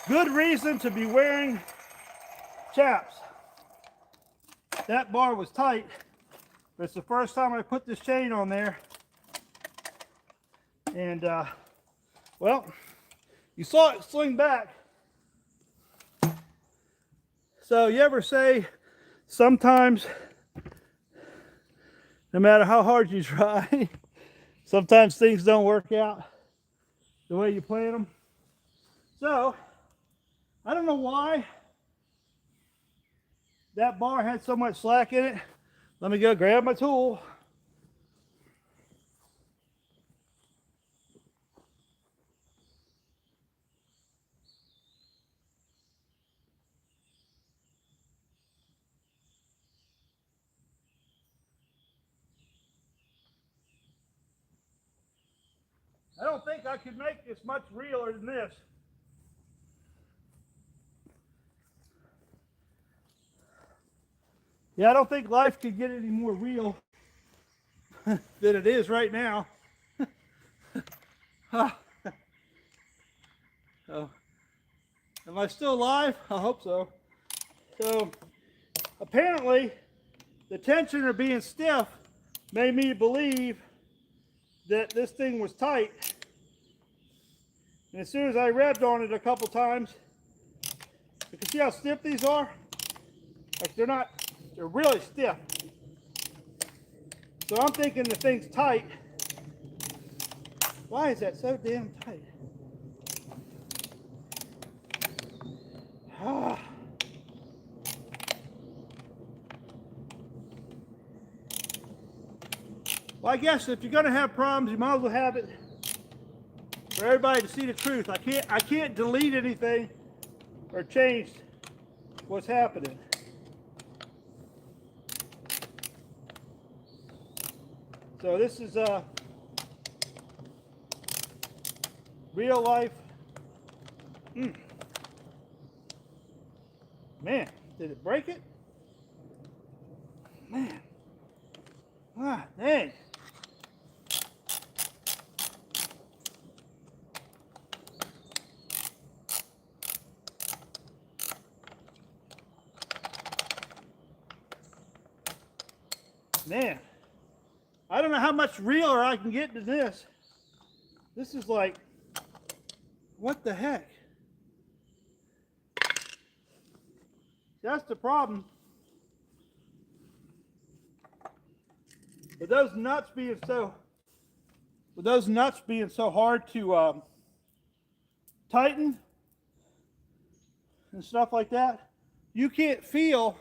Good reason to be wearing chaps. That bar was tight, but it's the first time I put this chain on there. And, well, you saw it swing back. So you ever say sometimes, no matter how hard you try, sometimes things don't work out the way you plan them? So, I don't know why that bar had so much slack in it. Let me go grab my tool. I don't think I could make this much realer than this. Yeah, I don't think life could get any more real than it is right now. Oh, am I still alive? I hope so. So, apparently, the tensioner being stiff made me believe that this thing was tight. And as soon as I revved on it a couple times, you can see how stiff these are? Like they're really stiff. So I'm thinking the thing's tight. Why is that so damn tight? Ah. Well, I guess if you're going to have problems, you might as well have it for everybody to see the truth. I can't delete anything or change what's happening. So this is real life. Man, did it break it? Man. Ah, dang. Man, I don't know how much realer I can get to this. This is like, what the heck? That's the problem. With those nuts being so hard to tighten and stuff like that, you can't feel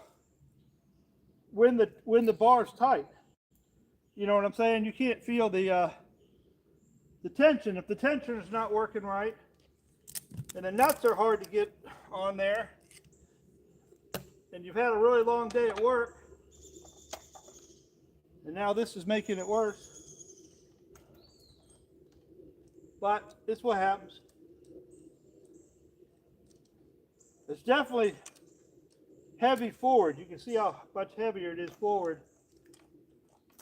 when the bar's tight. You know what I'm saying? You can't feel the tension. If the tension is not working right, and the nuts are hard to get on there, and you've had a really long day at work, and now this is making it worse. But it's what happens. It's definitely heavy forward. You can see how much heavier it is forward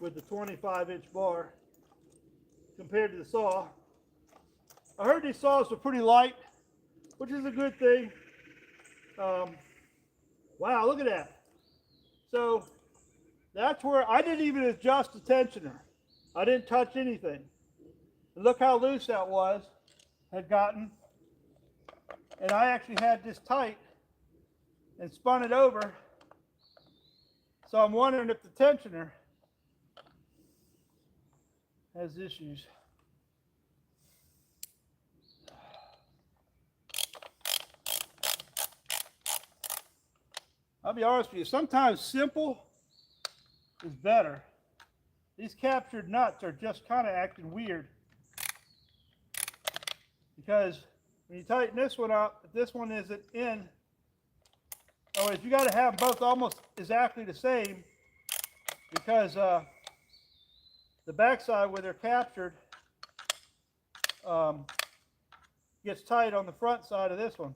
with the 25-inch bar compared to the saw. I heard these saws are pretty light, which is a good thing. Wow, look at that. So that's where I didn't even adjust the tensioner. I didn't touch anything. And look how loose that had gotten. And I actually had this tight and spun it over. So I'm wondering if the tensioner has issues. I'll be honest with you, sometimes simple is better. These captured nuts are just kind of acting weird. Because when you tighten this one up, if this one isn't in, you got to have them both almost exactly the same, because the backside where they're captured gets tight on the front side of this one.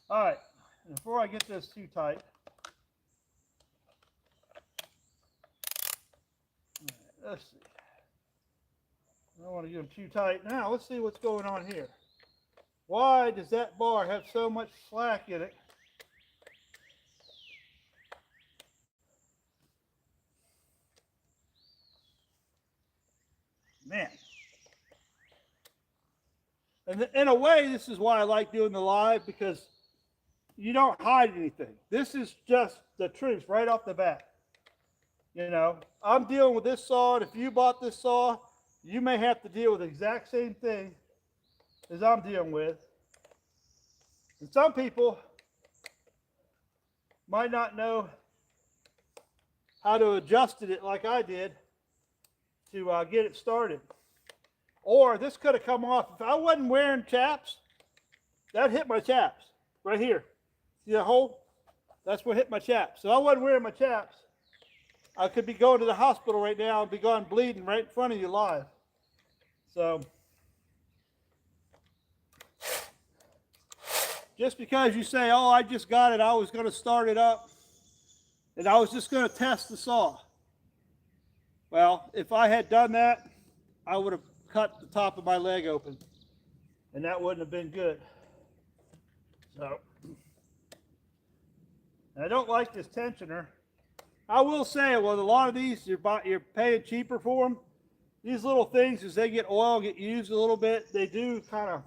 All right, and before I get this too tight, let's see. I don't want to get them too tight. Now, let's see what's going on here. Why does that bar have so much slack in it? Man. And in a way, this is why I like doing the live, because you don't hide anything. This is just the truth right off the bat. You know, I'm dealing with this saw, and if you bought this saw, you may have to deal with the exact same thing as I'm dealing with. And some people might not know how to adjust it like I did to get it started. Or this could have come off. If I wasn't wearing chaps, that hit my chaps right here. See that hole? That's what hit my chaps. So I wasn't wearing my chaps, I could be going to the hospital right now and be gone bleeding right in front of you live. So just because you say, oh, I just got it, I was going to start it up and I was just going to test the saw. Well, if I had done that, I would have cut the top of my leg open, and that wouldn't have been good. So I don't like this tensioner. I will say, well, a lot of these you're paying cheaper for them. These little things, as they get oil, get used a little bit, they do kind of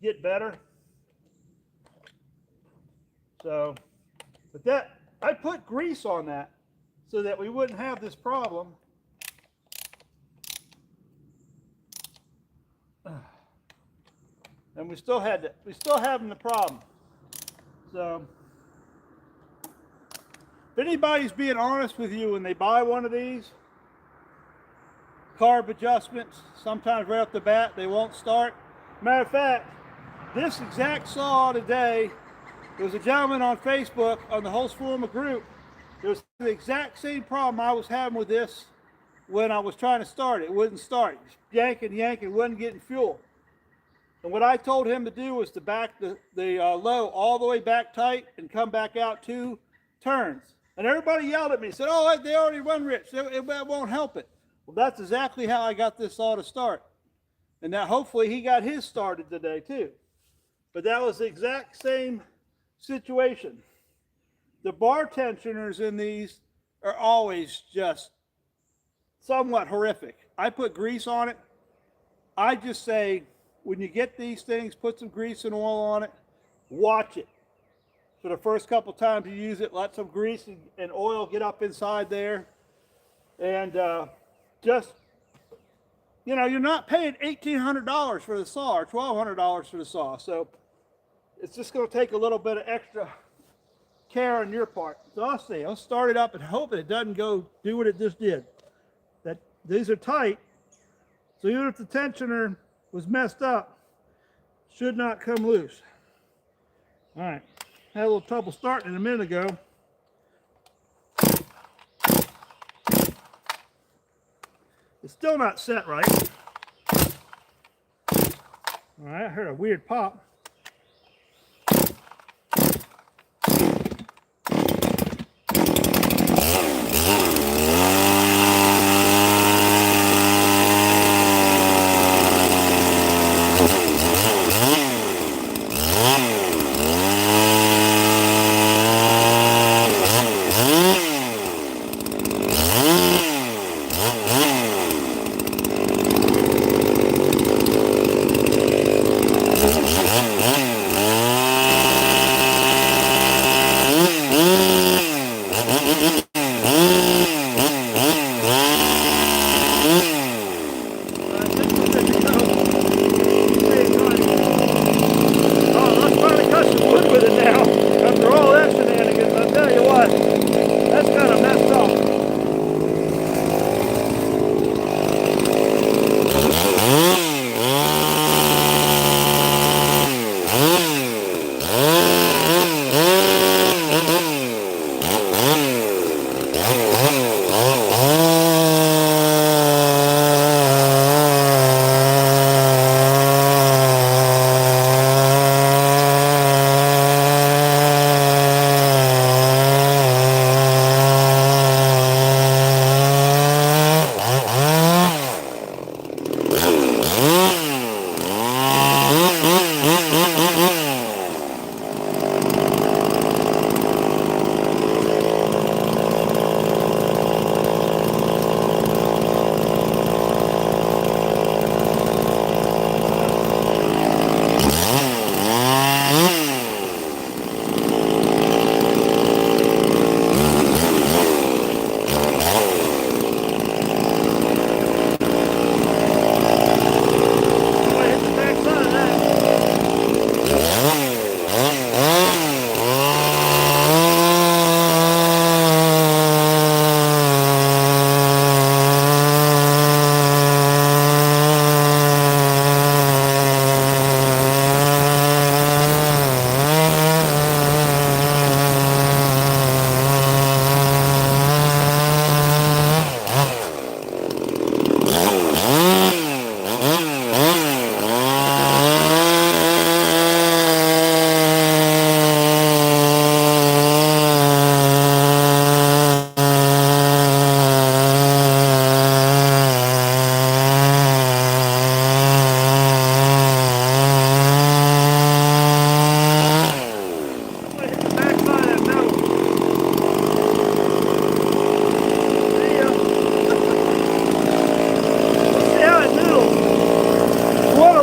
get better. So, but that, I put grease on that so that we wouldn't have this problem. And we still having the problem. So if anybody's being honest with you when they buy one of these, carb adjustments, sometimes right off the bat, they won't start. Matter of fact, this exact saw today, there was a gentleman on Facebook on the Holzfforma group. There was the exact same problem I was having with this when I was trying to start it. It wouldn't start. Yanking, wasn't getting fuel. And what I told him to do was to back the low all the way back tight and come back out 2 turns. And everybody yelled at me, said, oh, they already run rich. It won't help it. Well, that's exactly how I got this saw to start. And now hopefully he got his started today too. But that was the exact same situation. The bar tensioners in these are always just somewhat horrific. I put grease on it. I just say, when you get these things, put some grease and oil on it. Watch it. For the first couple times you use it, let some grease and oil get up inside there. And just, you know, you're not paying $1,800 for the saw or $1,200 for the saw. So it's just going to take a little bit of extra care on your part. So I'll see. I'll start it up and hope it doesn't go do what it just did. That these are tight, so even if the tensioner was messed up, should not come loose. All right, had a little trouble starting a minute ago. It's still not set right. All right, I heard a weird pop.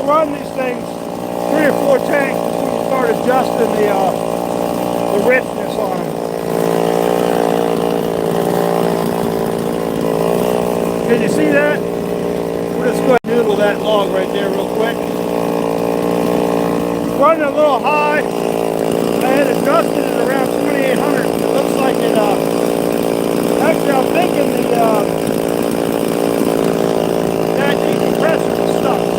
run these things 3 or 4 tanks before you start adjusting the richness on them. Can you see that? We'll just go ahead and noodle that log right there real quick. Running a little high. I had adjusted it around 2800. It looks like it, actually I'm thinking that decompressor is stuck.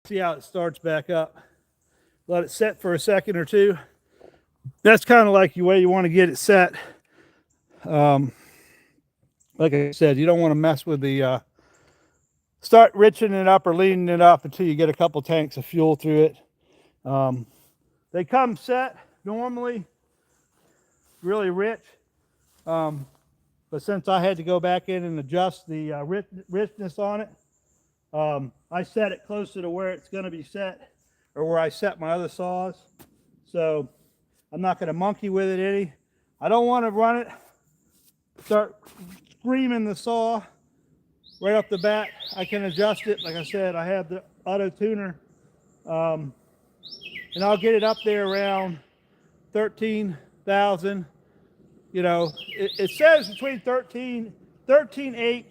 See how it starts back up. Let it set for a second or two. That's kind of like the way you want to get it set. Like I said, you don't want to mess with the start riching it up or leaning it up until you get a couple tanks of fuel through it. They come set normally really rich, but since I had to go back in and adjust the richness on it, I set it closer to where it's going to be set, or where I set my other saws. So I'm not going to monkey with it any. I don't want to run it, start screaming the saw right off the bat. I can adjust it. Like I said, I have the auto tuner, and I'll get it up there around 13,000. You know, it says between 13.8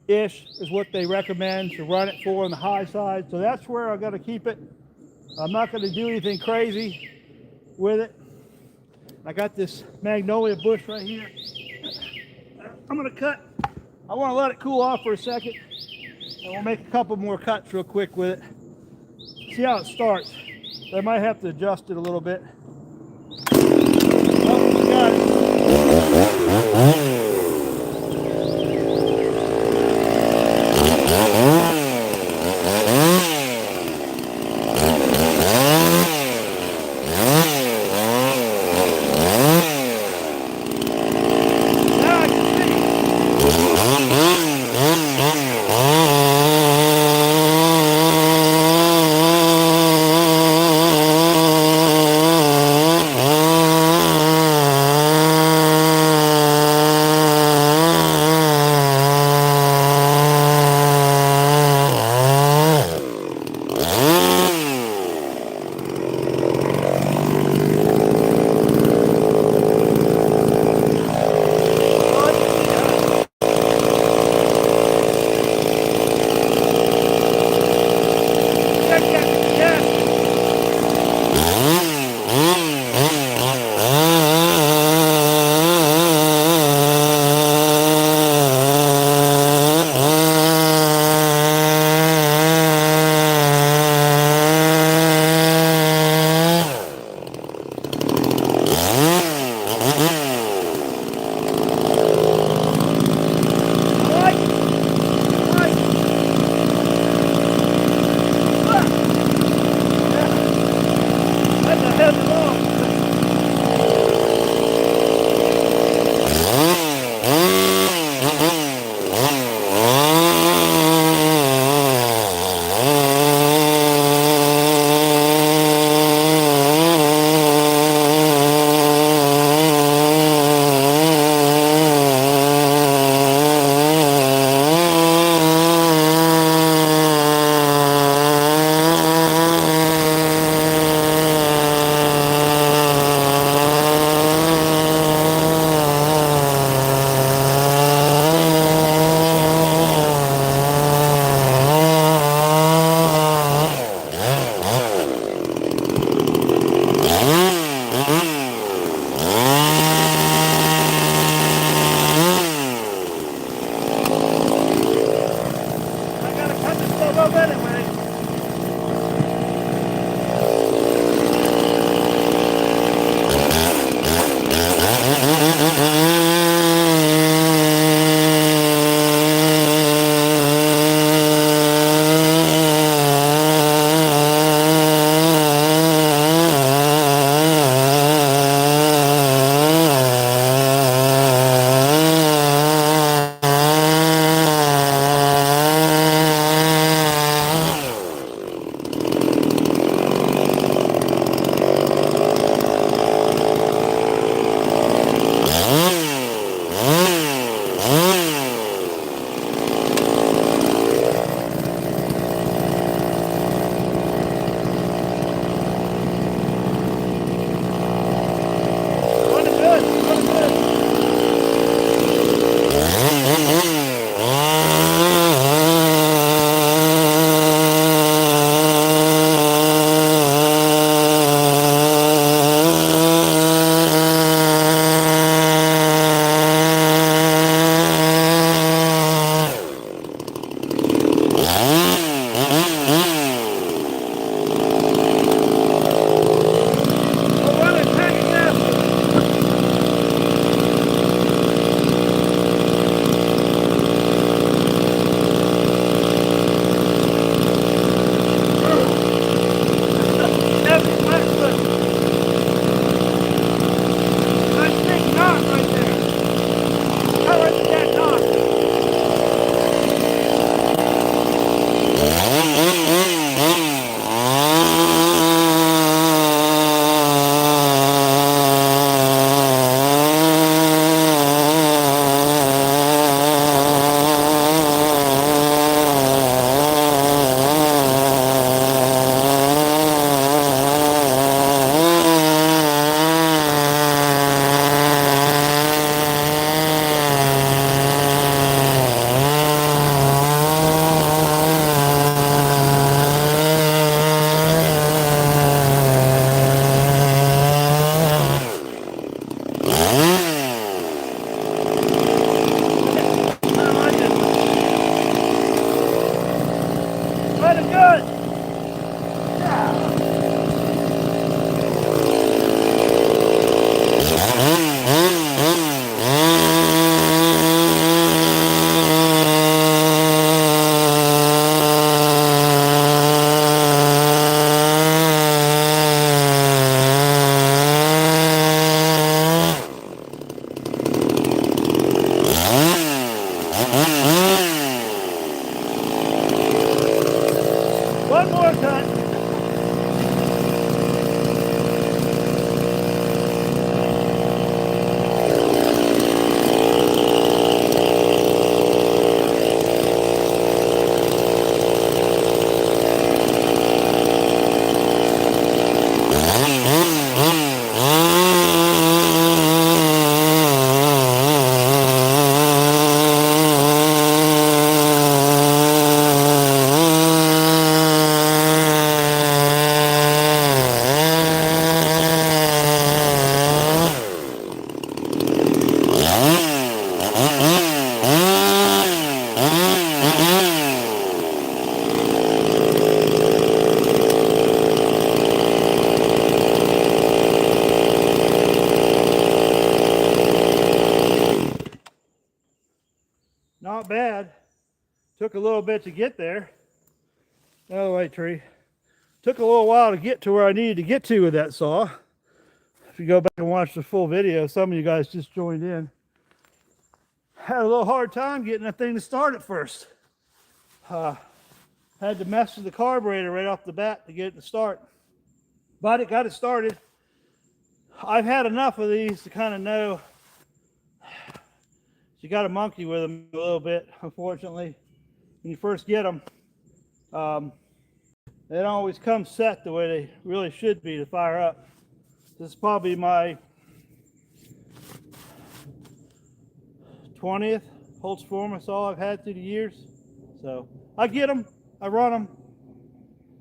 ish is what they recommend to run it for on the high side. So that's where I'm going to keep it. I'm not going to do anything crazy with it. I got this magnolia bush right here. I'm going to cut. I want to let it cool off for a second, and we'll make a couple more cuts real quick with it. See how it starts. I might have to adjust it a little bit. Oh, we got it. good. Yeah. One more cut. Not bad. Took a little bit to get there. Oh, wait, tree. Took a little while to get to where I needed to get to with that saw. If you go back and watch the full video, some of you guys just joined in. Had a little hard time getting that thing to start at first. Had to mess with the carburetor right off the bat to get it to start. But it got it started. I've had enough of these to kind of know you got to monkey with them a little bit, unfortunately. When you first get them, they don't always come set the way they really should be to fire up. This is probably my 20th Holzfforma saw I've had through the years. So I get them, I run them.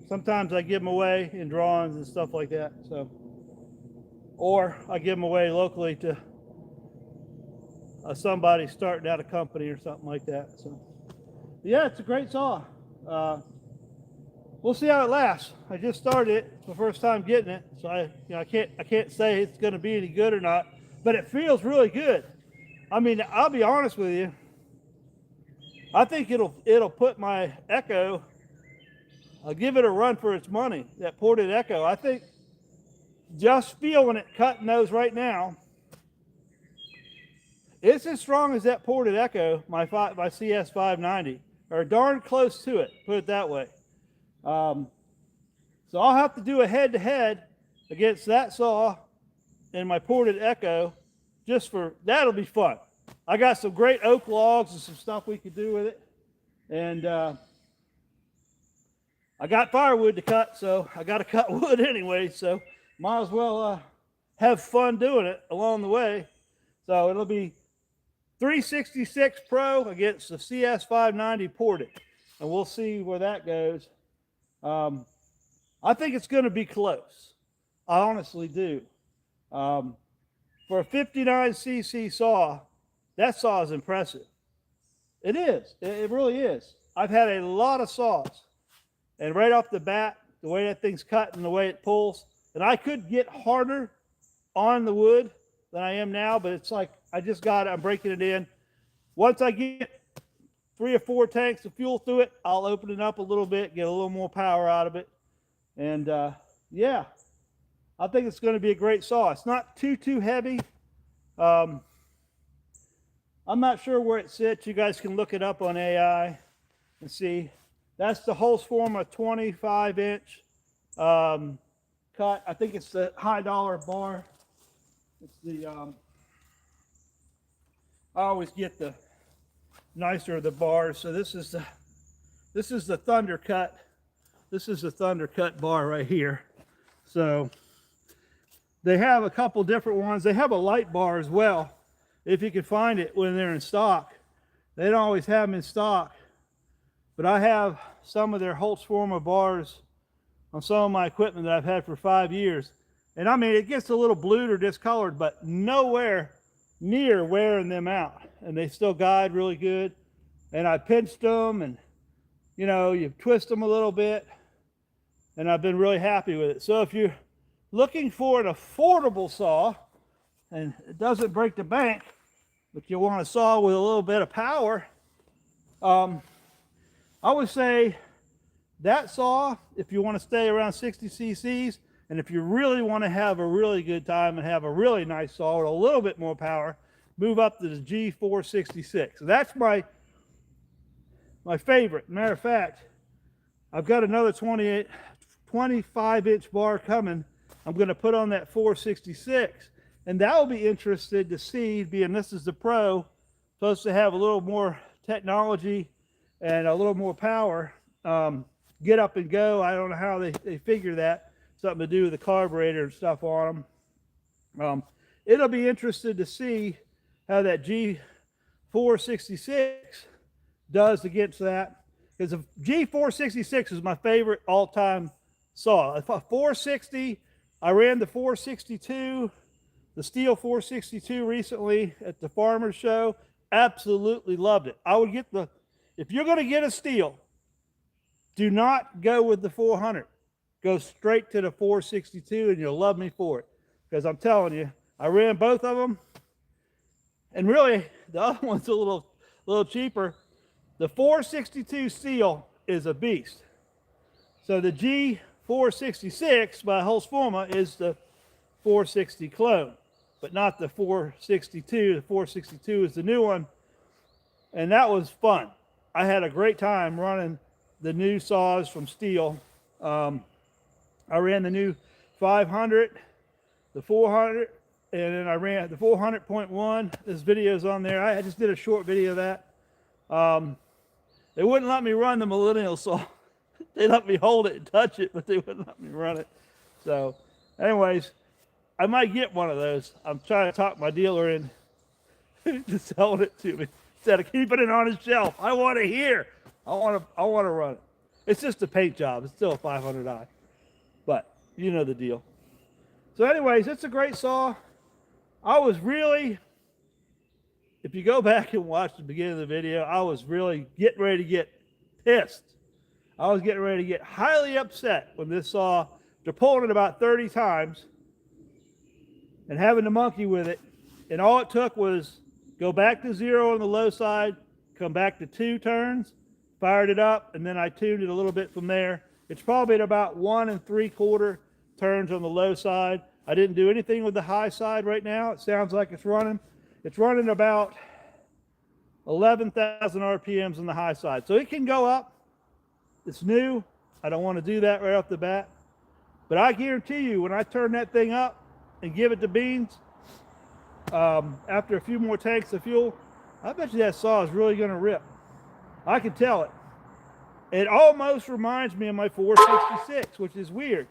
Sometimes I give them away in drawings and stuff like that. So, or I give them away locally to somebody starting out a company or something like that. So yeah, it's a great saw. We'll see how it lasts. I just started it. It's my first time getting it, so I can't say it's going to be any good or not, but it feels really good. I mean, I'll be honest with you. I think it'll put my Echo. I'll give it a run for its money. That ported Echo. I think just feeling it cutting those right now. It's as strong as that ported Echo, my CS 590, or darn close to it, put it that way. So I'll have to do a head-to-head against that saw and my ported Echo, just for, that'll be fun. I got some great oak logs and some stuff we could do with it. And I got firewood to cut, so I got to cut wood anyway, so might as well have fun doing it along the way. So it'll be 366 Pro against the CS 590 ported, and we'll see where that goes. I think it's going to be close. I honestly do. For a 59cc saw, that saw is impressive. It is. It really is. I've had a lot of saws, and right off the bat, the way that thing's cut and the way it pulls, and I could get harder on the wood than I am now, but it's like I just got it. I'm breaking it in. Once I get 3 or 4 tanks of fuel through it, I'll open it up a little bit, get a little more power out of it. And yeah, I think it's going to be a great saw. It's not too heavy. I'm not sure where it sits. You guys can look it up on AI and see. That's the Holzfforma 25-inch cut. I think it's the high dollar bar. It's the I always get the nicer of the bars. So this is the Thunder Cut. This is the Thunder Cut bar right here. So they have a couple different ones. They have a light bar as well, if you can find it when they're in stock. They don't always have them in stock, but I have some of their Holzfforma bars on some of my equipment that I've had for 5 years. And I mean, it gets a little blued or discolored, but nowhere near wearing them out. And they still guide really good. And I pinched them, and you know, you twist them a little bit, and I've been really happy with it. So if you're looking for an affordable saw, and it doesn't break the bank, but you want a saw with a little bit of power, I would say that saw, if you want to stay around 60 cc's, and if you really want to have a really good time and have a really nice saw with a little bit more power, move up to the G366. That's my favorite. Matter of fact, I've got another 25-inch bar coming. I'm going to put on that 466, and that will be interested to see, being this is the Pro, supposed to have a little more technology and a little more power. Get up and go. I don't know how they figure that. Something to do with the carburetor and stuff on them. It'll be interested to see how that G366 does against that, because the G366 is my favorite all-time saw. A 460, I ran the 462, the Stihl 462 recently at the farmer's show. Absolutely loved it. I would get if you're going to get a Stihl, do not go with the 400. Go straight to the 462 and you'll love me for it. Because I'm telling you, I ran both of them. And really, the other one's a little cheaper. The 462 Stihl is a beast. So the G366 by Holzfforma is the 460 clone, but not the 462. The 462 is the new one. And that was fun. I had a great time running the new saws from Stihl. I ran the new 500, the 400, and then I ran the 400.1. This video's on there. I just did a short video of that. They wouldn't let me run the Millennial saw. They let me hold it and touch it, but they wouldn't let me run it. So anyways, I might get one of those. I'm trying to talk my dealer in to selling it to me instead of keeping it on his shelf. I want to hear. I want to run it. It's just a paint job. It's still a 500i. But you know the deal. So anyways, it's a great saw. I was really, if you go back and watch the beginning of the video, I was really getting ready to get pissed. I was getting ready to get highly upset when this saw, they're pulling it about 30 times and having to monkey with it. And all it took was go back to 0 on the low side, come back to 2 turns, fired it up, and then I tuned it a little bit from there. It's probably at about 1 3/4 turns on the low side. I didn't do anything with the high side right now. It sounds like it's running. It's running about 11,000 RPMs on the high side. So it can go up. It's new. I don't want to do that right off the bat. But I guarantee you, when I turn that thing up and give it to beans, after a few more tanks of fuel, I bet you that saw is really going to rip. I can tell it. It almost reminds me of my 466, which is weird.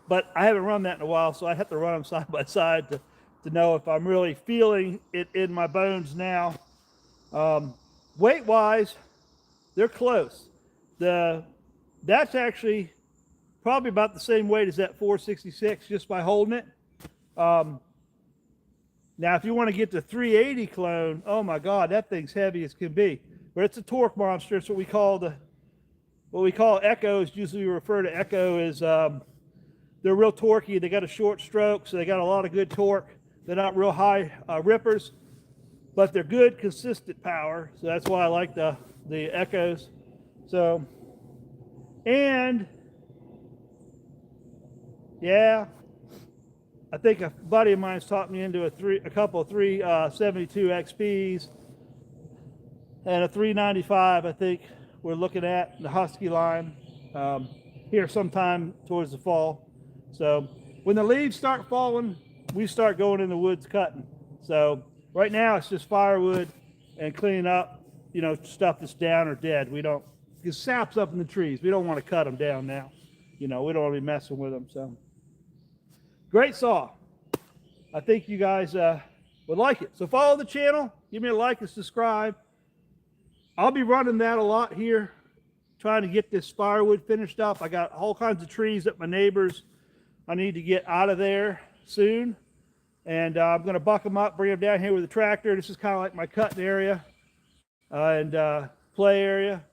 But I haven't run that in a while, so I have to run them side by side to know if I'm really feeling it in my bones now. Weight-wise, they're close. That's actually probably about the same weight as that 466 just by holding it. Now, if you want to get the 380 clone, oh my God, that thing's heavy as can be. But it's a torque monster. It's what we call Echoes. Usually we refer to Echo as they're real torquey. They got a short stroke, so they got a lot of good torque. They're not real high rippers, but they're good, consistent power. So that's why I like the Echoes. So, and yeah, I think a buddy of mine's talked me into a couple of 372 XPs and a 395. I think we're looking at the Husky line here sometime towards the fall. So when the leaves start falling, we start going in the woods cutting. So right now it's just firewood and cleaning up, you know, stuff that's down or dead. We don't, because sap's up in the trees. We don't want to cut them down now. You know, we don't want to be messing with them. So great saw. I think you guys would like it. So follow the channel, give me a like and subscribe. I'll be running that a lot here, trying to get this firewood finished up. I got all kinds of trees at my neighbor's I need to get out of there soon. And I'm going to buck them up, bring them down here with the tractor. This is kind of like my cutting area and play area.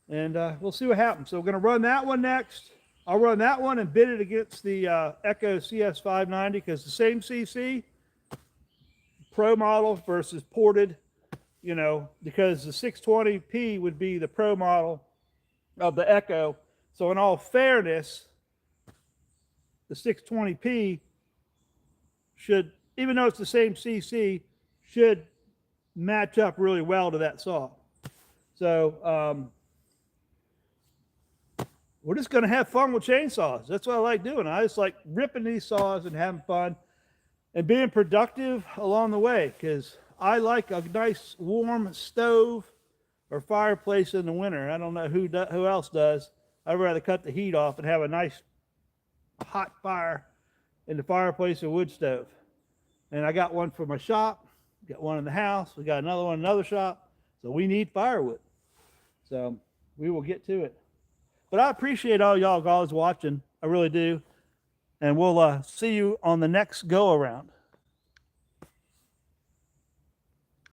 and we'll see what happens. So we're going to run that one next. I'll run that one and bid it against the Echo CS590 because the same CC, Pro model versus ported, you know, because the 620p would be the Pro model of the Echo. So in all fairness, the 620p should, even though it's the same CC, should match up really well to that saw. So we're just going to have fun with chainsaws. That's what I like doing. I just like ripping these saws and having fun and being productive along the way, because I like a nice warm stove or fireplace in the winter. I don't know who else does. I'd rather cut the heat off and have a nice hot fire in the fireplace or wood stove. And I got one for my shop, got one in the house, we got another one in another shop, so we need firewood. So we will get to it. But I appreciate all y'all guys watching. I really do. And we'll see you on the next go around.